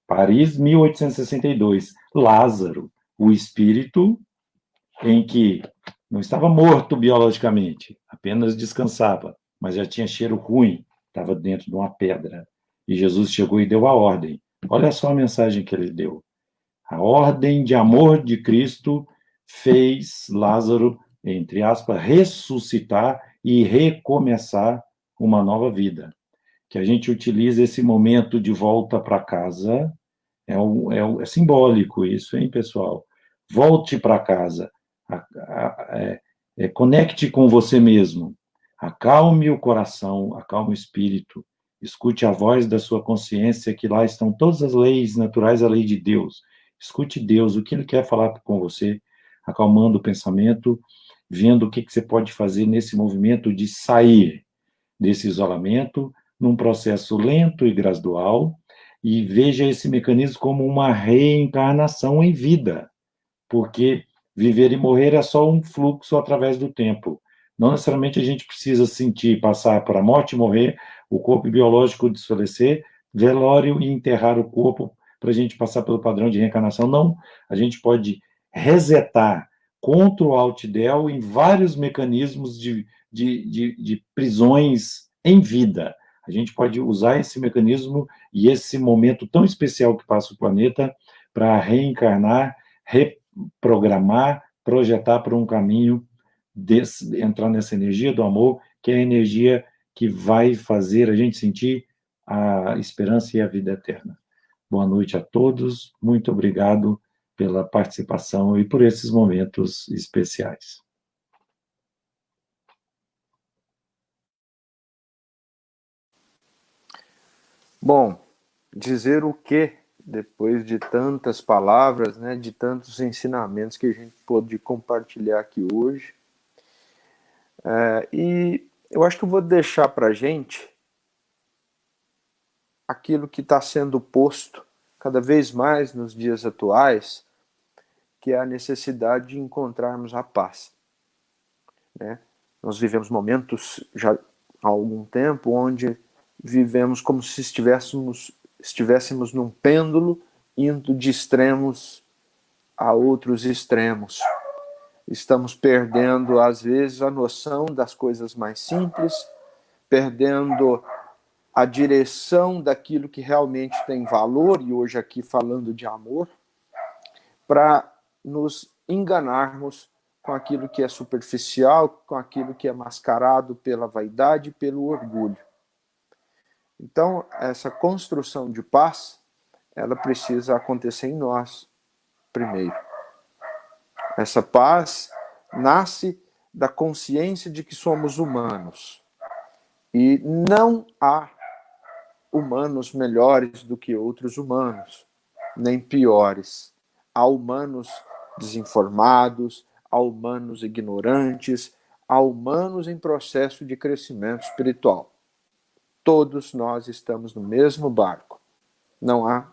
Paris, 1862. Lázaro, o espírito em que não estava morto biologicamente, apenas descansava, mas já tinha cheiro ruim, estava dentro de uma pedra. E Jesus chegou e deu a ordem. Olha só a mensagem que ele deu. A ordem de amor de Cristo fez Lázaro, entre aspas, ressuscitar e recomeçar uma nova vida. Que a gente utilize esse momento de volta para casa, é simbólico isso, hein, pessoal? Volte para casa, conecte com você mesmo, acalme o coração, acalme o espírito, escute a voz da sua consciência, que lá estão todas as leis naturais, a lei de Deus. Escute Deus, o que Ele quer falar com você, acalmando o pensamento, vendo o que você pode fazer nesse movimento de sair desse isolamento, num processo lento e gradual, e veja esse mecanismo como uma reencarnação em vida, porque viver e morrer é só um fluxo através do tempo. Não necessariamente a gente precisa sentir, passar para a morte e morrer, o corpo biológico desfalecer, velório e enterrar o corpo para a gente passar pelo padrão de reencarnação. Não, a gente pode resetar contra o Alt-Del em vários mecanismos de prisões em vida. A gente pode usar esse mecanismo e esse momento tão especial que passa o planeta para reencarnar, reprogramar, projetar para um caminho, entrar nessa energia do amor, que é a energia que vai fazer a gente sentir a esperança e a vida eterna. Boa noite a todos, muito obrigado pela participação e por esses momentos especiais. Bom, dizer o que depois de tantas palavras, né, de tantos ensinamentos que a gente pôde compartilhar aqui hoje. E eu acho que eu vou deixar para a gente aquilo que está sendo posto cada vez mais nos dias atuais, que é a necessidade de encontrarmos a paz. Né? Nós vivemos momentos já há algum tempo onde vivemos como se estivéssemos num pêndulo indo de extremos a outros extremos. Estamos perdendo, às vezes, a noção das coisas mais simples, perdendo a direção daquilo que realmente tem valor, e hoje aqui falando de amor, para nos enganarmos com aquilo que é superficial, com aquilo que é mascarado pela vaidade e pelo orgulho. Então, essa construção de paz, ela precisa acontecer em nós primeiro. Essa paz nasce da consciência de que somos humanos. E não há humanos melhores do que outros humanos, nem piores. Há humanos desinformados, há humanos ignorantes, há humanos em processo de crescimento espiritual. Todos nós estamos no mesmo barco. Não há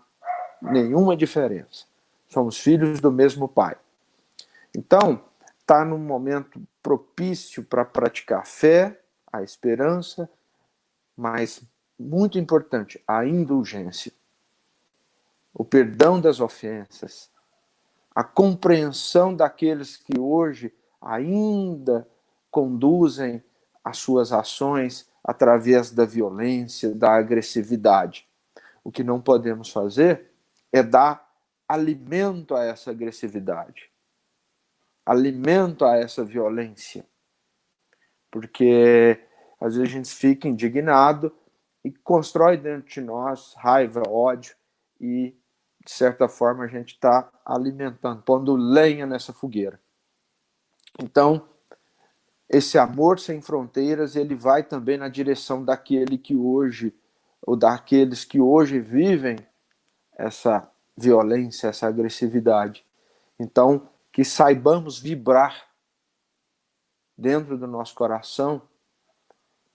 nenhuma diferença. Somos filhos do mesmo Pai. Então, está num momento propício para praticar a fé, a esperança, mas, muito importante, a indulgência, o perdão das ofensas, a compreensão daqueles que hoje ainda conduzem as suas ações através da violência, da agressividade. O que não podemos fazer é dar alimento a essa agressividade, alimento a essa violência, porque às vezes a gente fica indignado e constrói dentro de nós raiva, ódio, e de certa forma a gente está alimentando, pondo lenha nessa fogueira. Então, esse amor sem fronteiras, ele vai também na direção daquele que hoje, ou daqueles que hoje vivem essa violência, essa agressividade. Então, que saibamos vibrar dentro do nosso coração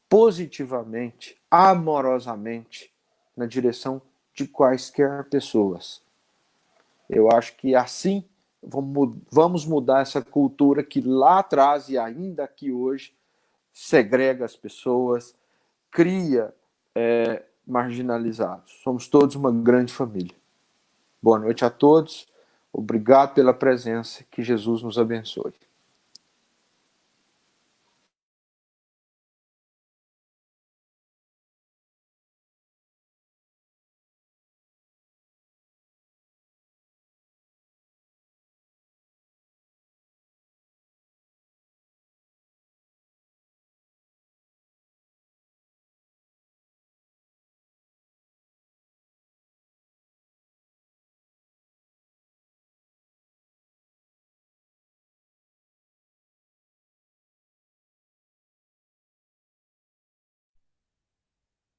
positivamente, amorosamente, na direção de quaisquer pessoas. Eu acho que assim vamos mudar essa cultura que lá atrás e ainda aqui hoje segrega as pessoas, cria marginalizados. Somos todos uma grande família. Boa noite a todos. Obrigado pela presença. Que Jesus nos abençoe.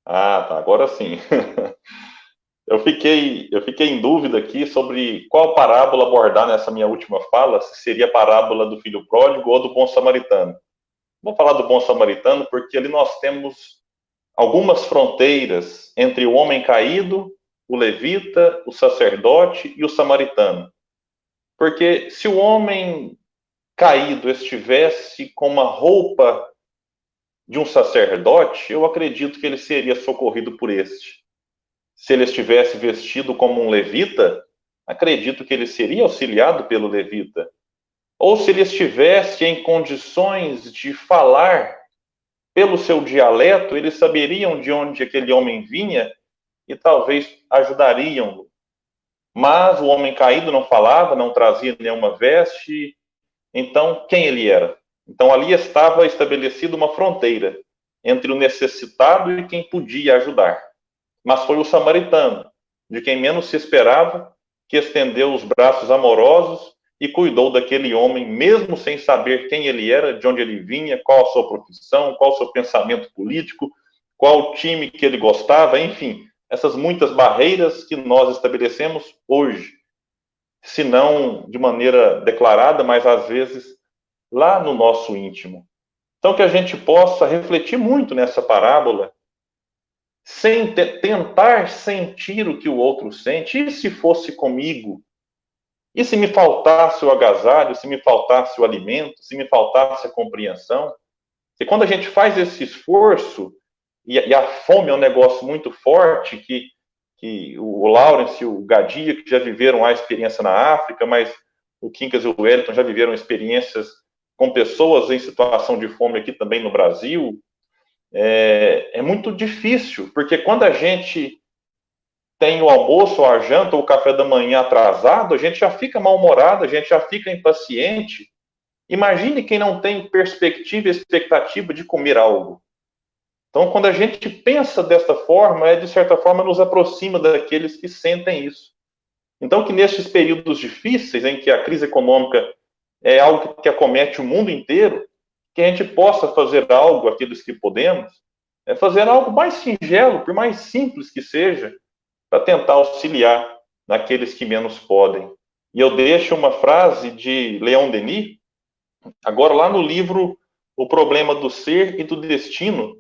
Ah, tá, agora sim. Eu fiquei em dúvida aqui sobre qual parábola abordar nessa minha última fala, se seria a parábola do filho pródigo ou do bom samaritano. Vou falar do bom samaritano porque ali nós temos algumas fronteiras entre o homem caído, o levita, o sacerdote e o samaritano. Porque se o homem caído estivesse com uma roupa de um sacerdote, eu acredito que ele seria socorrido por este. Se ele estivesse vestido como um levita, acredito que ele seria auxiliado pelo levita. Ou se ele estivesse em condições de falar pelo seu dialeto, eles saberiam de onde aquele homem vinha e talvez ajudariam-no. Mas o homem caído não falava, não trazia nenhuma veste, então quem ele era? Então ali estava estabelecida uma fronteira entre o necessitado e quem podia ajudar. Mas foi o samaritano, de quem menos se esperava, que estendeu os braços amorosos e cuidou daquele homem, mesmo sem saber quem ele era, de onde ele vinha, qual a sua profissão, qual o seu pensamento político, qual o time que ele gostava, enfim. essas muitas barreiras que nós estabelecemos hoje, se não de maneira declarada, mas às vezes lá no nosso íntimo. Então, que a gente possa refletir muito nessa parábola, sem tentar sentir o que o outro sente. E se fosse comigo? E se me faltasse o agasalho, se me faltasse o alimento, se me faltasse a compreensão? E quando a gente faz esse esforço, e a fome é um negócio muito forte, que o Lawrence e o Gadia, que já viveram a experiência na África, mas o Quincas e o Wellington já viveram experiências com pessoas em situação de fome aqui também no Brasil, é muito difícil, porque quando a gente tem o almoço, ou a janta, ou o café da manhã atrasado, a gente já fica mal-humorado, a gente já fica impaciente. Imagine quem não tem perspectiva e expectativa de comer algo. Então, quando a gente pensa desta forma, de certa forma, nos aproxima daqueles que sentem isso. Então, que nestes períodos difíceis, em que a crise econômica é algo que acomete o mundo inteiro, que a gente possa fazer algo, aqueles que podemos, fazer algo mais singelo, por mais simples que seja, para tentar auxiliar naqueles que menos podem. E eu deixo uma frase de Leon Denis, agora lá no livro O Problema do Ser e do Destino,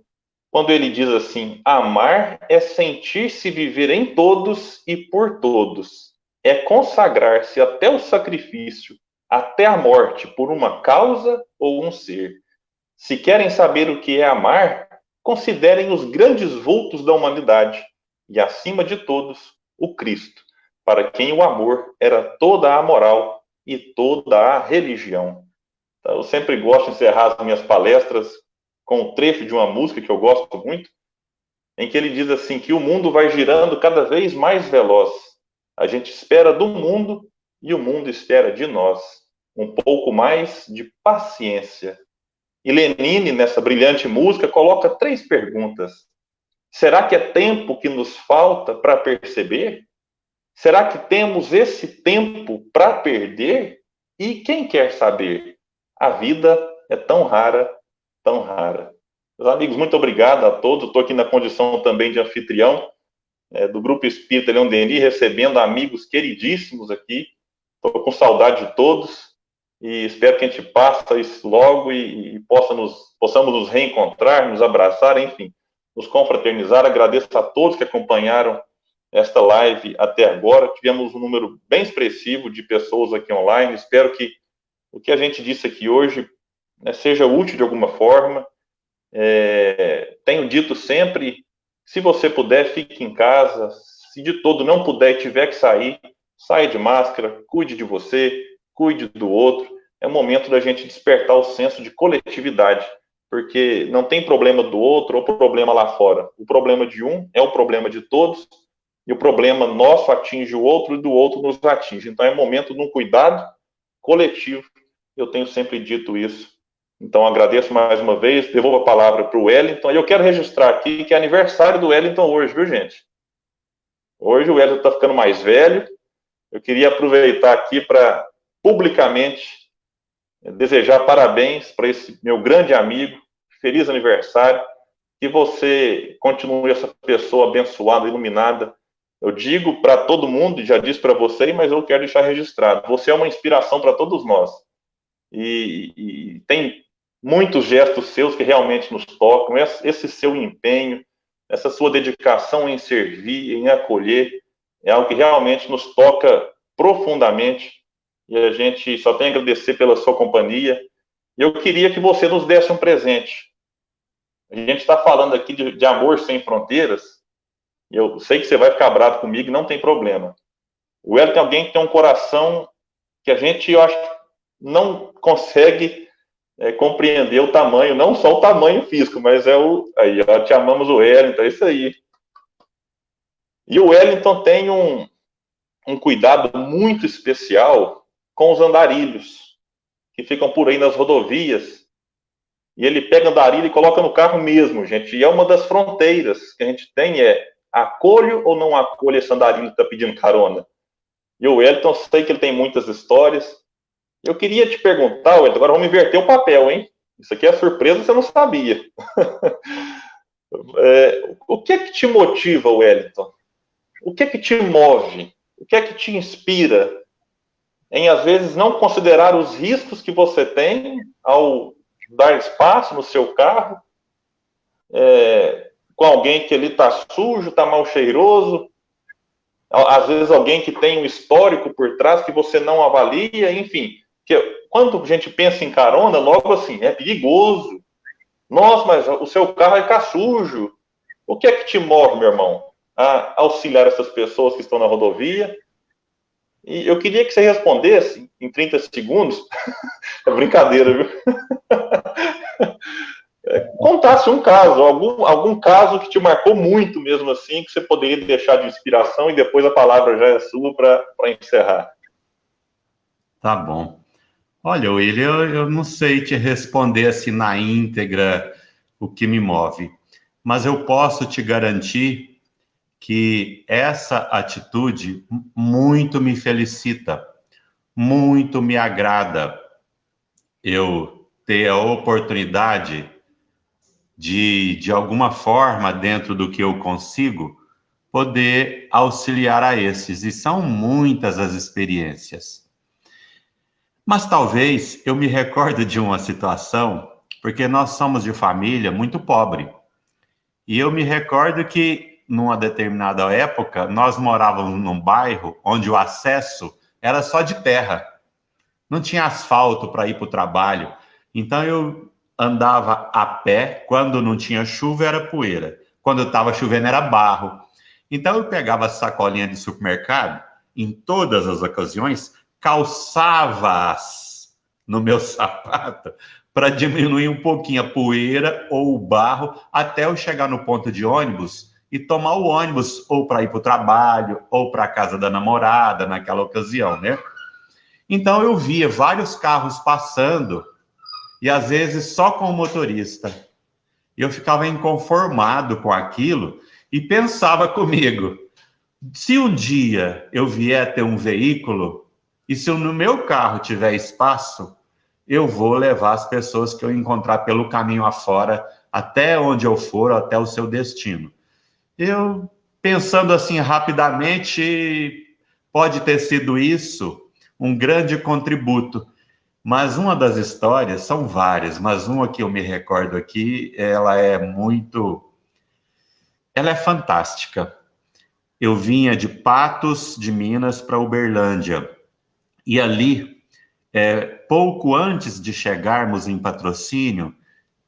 quando ele diz assim: amar é sentir-se viver em todos e por todos, é consagrar-se até o sacrifício, até a morte, por uma causa ou um ser. Se querem saber o que é amar, considerem os grandes vultos da humanidade, e acima de todos, o Cristo, para quem o amor era toda a moral e toda a religião. Então, eu sempre gosto de encerrar as minhas palestras com um trecho de uma música que eu gosto muito, em que ele diz assim, que o mundo vai girando cada vez mais veloz. A gente espera do mundo e o mundo espera de nós. Um pouco mais de paciência. E Lenine, nessa brilhante música, coloca 3 perguntas. Será que é tempo que nos falta para perceber? Será que temos esse tempo para perder? E quem quer saber? A vida é tão rara, tão rara. Meus amigos, muito obrigado a todos. Estou aqui na condição também de anfitrião do Grupo Espírita Leon Denis, recebendo amigos queridíssimos aqui. Estou com saudade de todos e espero que a gente passe isso logo e possamos nos reencontrar, nos abraçar, enfim, nos confraternizar. Agradeço a todos que acompanharam esta live até agora. Tivemos um número bem expressivo de pessoas aqui online. Espero que o que a gente disse aqui hoje seja útil de alguma forma. Tenho dito sempre, se você puder, fique em casa. Se de todo não puder e tiver que sair, saia de máscara, cuide de você, cuide do outro. É o momento da gente despertar o senso de coletividade, porque não tem problema do outro ou problema lá fora. O problema de um é o problema de todos, e o problema nosso atinge o outro e do outro nos atinge. Então é momento de um cuidado coletivo. Eu tenho sempre dito isso. Então agradeço mais uma vez, devolvo a palavra para o Wellington, e eu quero registrar aqui que é aniversário do Wellington hoje, viu, gente? Hoje o Wellington está ficando mais velho. Eu queria aproveitar aqui para publicamente desejar parabéns para esse meu grande amigo. Feliz aniversário. Que você continue essa pessoa abençoada, iluminada. Eu digo para todo mundo, já disse para você, mas eu quero deixar registrado. Você é uma inspiração para todos nós. E tem muitos gestos seus que realmente nos tocam. Esse seu empenho, essa sua dedicação em servir, em acolher, é algo que realmente nos toca profundamente, e a gente só tem a agradecer pela sua companhia. E eu queria que você nos desse um presente. A gente está falando aqui de amor sem fronteiras, e eu sei que você vai ficar bravo comigo, não tem problema. O Wellington é alguém que tem um coração que a gente, eu acho, não consegue compreender o tamanho, não só o tamanho físico, mas aí, ó, te amamos o Wellington, é isso aí. E o Wellington tem um cuidado muito especial com os andarilhos, que ficam por aí nas rodovias, e ele pega andarilho e coloca no carro mesmo, gente, e é uma das fronteiras que a gente tem, acolho ou não acolho esse andarilho que está pedindo carona? E o Wellington, sei que ele tem muitas histórias. Eu queria te perguntar, Wellington, agora vamos inverter o papel, hein? Isso aqui é surpresa, você não sabia. O que é que te motiva, Wellington, o que é que te move? O que é que te inspira em, às vezes, não considerar os riscos que você tem ao dar espaço no seu carro, com alguém que ele está sujo, está mal cheiroso, às vezes alguém que tem um histórico por trás que você não avalia, enfim. Que quando a gente pensa em carona, logo assim, é perigoso. Nossa, mas o seu carro vai ficar sujo. O que é que te move, meu irmão, a auxiliar essas pessoas que estão na rodovia? E eu queria que você respondesse em 30 segundos. É brincadeira, viu? Contasse um caso, algum caso que te marcou muito mesmo assim, que você poderia deixar de inspiração, e depois a palavra já é sua para encerrar. Tá bom. Olha, William, eu não sei te responder assim na íntegra o que me move, mas eu posso te garantir que essa atitude muito me felicita, muito me agrada. Eu ter a oportunidade de alguma forma, dentro do que eu consigo, poder auxiliar a esses. E são muitas as experiências. Mas talvez eu me recorde de uma situação, porque nós somos de família muito pobre. E eu me recordo que, numa determinada época, nós morávamos num bairro onde o acesso era só de terra. Não tinha asfalto para ir para o trabalho. Então eu andava a pé, quando não tinha chuva era poeira, quando estava chovendo era barro. Então eu pegava a sacolinha de supermercado, em todas as ocasiões, calçava-as no meu sapato para diminuir um pouquinho a poeira ou o barro, até eu chegar no ponto de ônibus e tomar o ônibus ou para ir para o trabalho ou para a casa da namorada naquela ocasião, né? Então eu via vários carros passando e às vezes só com o motorista. Eu ficava inconformado com aquilo e pensava comigo, se um dia eu vier ter um veículo e se no meu carro tiver espaço, eu vou levar as pessoas que eu encontrar pelo caminho afora até onde eu for, até o seu destino. Eu, pensando assim rapidamente, pode ter sido isso um grande contributo. Mas uma das histórias, são várias, mas uma que eu me recordo aqui, ela é fantástica. Eu vinha de Patos, de Minas, para Uberlândia. E ali, pouco antes de chegarmos em Patrocínio,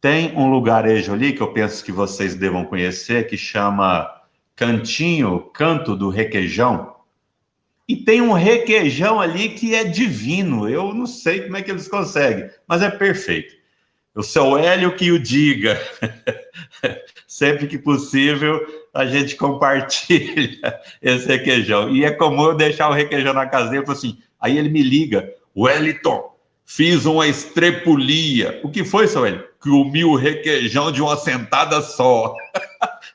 tem um lugarejo ali, que eu penso que vocês devam conhecer, que chama Canto do Requeijão. E tem um requeijão ali que é divino. Eu não sei como é que eles conseguem, mas é perfeito. O seu Hélio que o diga. Sempre que possível, a gente compartilha esse requeijão. E é comum eu deixar o requeijão na casinha e falar assim, aí ele me liga, Wellington, fiz uma estrepulia. O que foi, seu Hélio? Comi o requeijão de uma sentada só.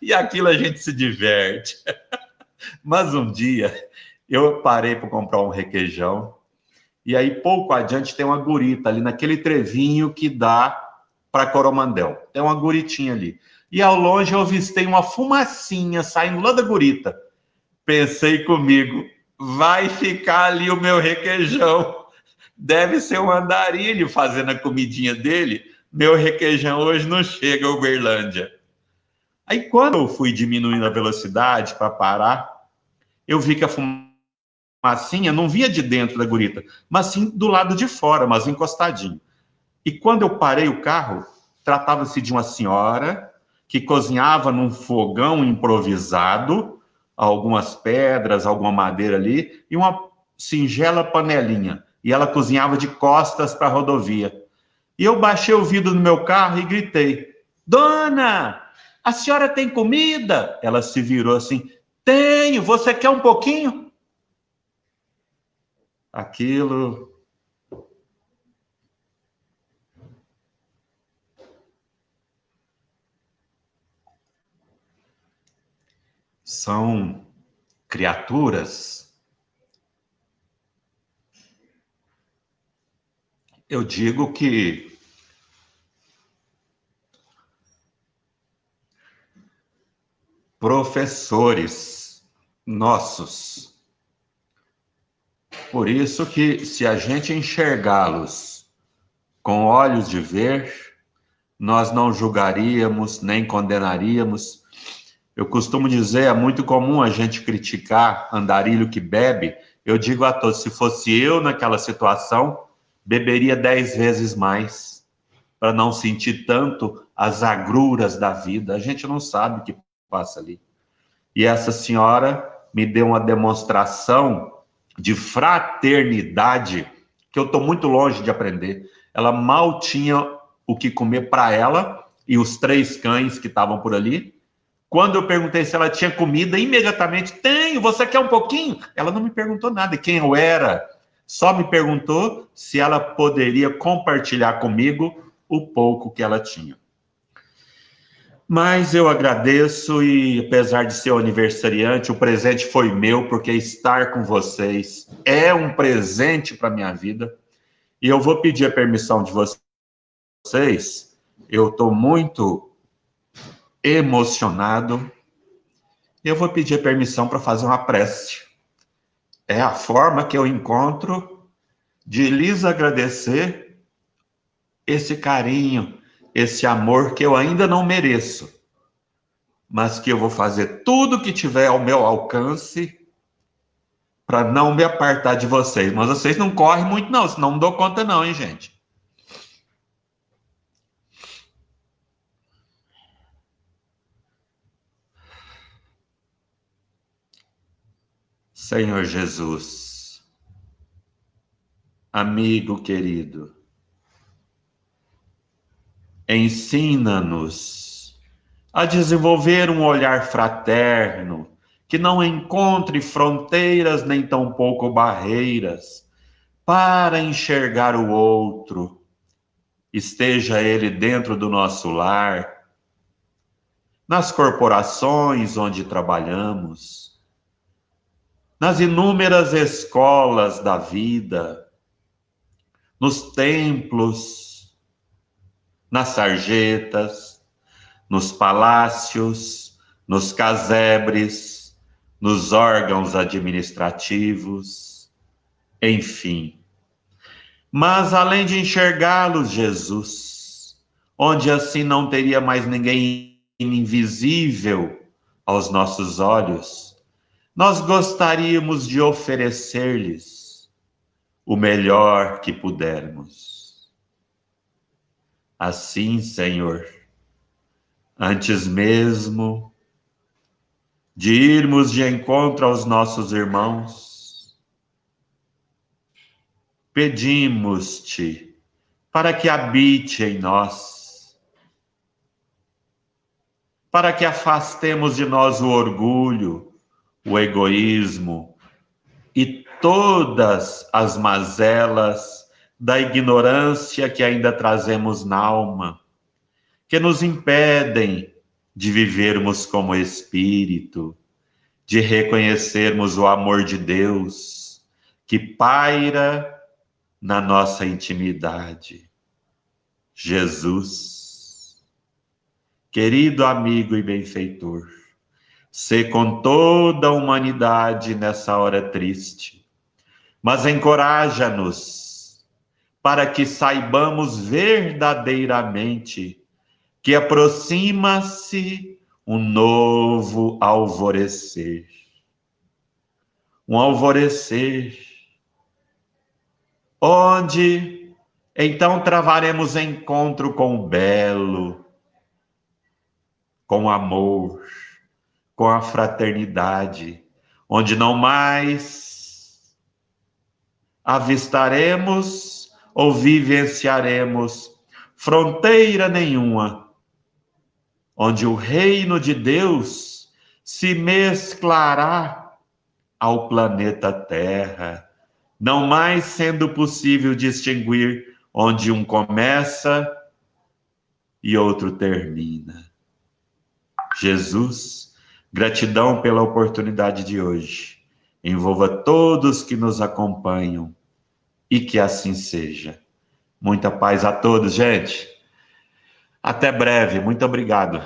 E aquilo a gente se diverte. Mas um dia eu parei para comprar um requeijão e aí pouco adiante tem uma gurita ali naquele trevinho que dá para Coromandel. Tem uma guritinha ali. E ao longe eu avistei uma fumacinha saindo lá da gurita. Pensei comigo, vai ficar ali o meu requeijão. Deve ser um andarilho fazendo a comidinha dele. Meu requeijão hoje não chega a Uberlândia. Aí quando eu fui diminuindo a velocidade para parar, eu vi que a fumacinha não vinha de dentro da gurita, mas sim do lado de fora, mas encostadinho. E quando eu parei o carro, tratava-se de uma senhora que cozinhava num fogão improvisado, algumas pedras, alguma madeira ali, e uma singela panelinha. E ela cozinhava de costas para a rodovia. E eu baixei o vidro no meu carro e gritei, Dona, a senhora tem comida? Ela se virou assim, tenho, você quer um pouquinho? Aquilo... São criaturas, eu digo que professores nossos. Por isso que, se a gente enxergá-los com olhos de ver, nós não julgaríamos, nem condenaríamos. Eu costumo dizer, é muito comum a gente criticar andarilho que bebe. Eu digo a todos, se fosse eu naquela situação, beberia 10 vezes mais, para não sentir tanto as agruras da vida. A gente não sabe o que passa ali. E essa senhora me deu uma demonstração de fraternidade que eu estou muito longe de aprender. Ela mal tinha o que comer para ela e os 3 cães que estavam por ali. Quando eu perguntei se ela tinha comida, imediatamente, tenho, você quer um pouquinho? Ela não me perguntou nada, quem eu era. Só me perguntou se ela poderia compartilhar comigo o pouco que ela tinha. Mas eu agradeço e, apesar de ser o aniversariante, o presente foi meu, porque estar com vocês é um presente para a minha vida. E eu vou pedir a permissão de vocês. Eu estou muito emocionado. Eu vou pedir a permissão para fazer uma prece. É a forma que eu encontro de lhes agradecer esse carinho, esse amor que eu ainda não mereço, mas que eu vou fazer tudo que tiver ao meu alcance para não me apartar de vocês. Mas vocês não correm muito não, senão não dou conta não, hein, gente? Senhor Jesus, amigo querido, ensina-nos a desenvolver um olhar fraterno, que não encontre fronteiras nem tampouco barreiras, para enxergar o outro, esteja ele dentro do nosso lar, nas corporações onde trabalhamos, nas inúmeras escolas da vida, nos templos, nas sarjetas, nos palácios, nos casebres, nos órgãos administrativos, enfim. Mas além de enxergá-los, Jesus, onde assim não teria mais ninguém invisível aos nossos olhos, nós gostaríamos de oferecer-lhes o melhor que pudermos. Assim, Senhor, antes mesmo de irmos de encontro aos nossos irmãos, pedimos-te para que habite em nós, para que afastemos de nós o orgulho, o egoísmo e todas as mazelas da ignorância que ainda trazemos na alma, que nos impedem de vivermos como espírito, de reconhecermos o amor de Deus que paira na nossa intimidade. Jesus, querido amigo e benfeitor, sê com toda a humanidade nessa hora triste, mas encoraja-nos para que saibamos verdadeiramente que aproxima-se um novo alvorecer. Um alvorecer onde então travaremos encontro com o belo, com o amor, com a fraternidade, onde não mais avistaremos ou vivenciaremos fronteira nenhuma, onde o reino de Deus se mesclará ao planeta Terra, não mais sendo possível distinguir onde um começa e outro termina. Jesus, gratidão pela oportunidade de hoje. Envolva todos que nos acompanham e que assim seja. Muita paz a todos, gente. Até breve. Muito obrigado.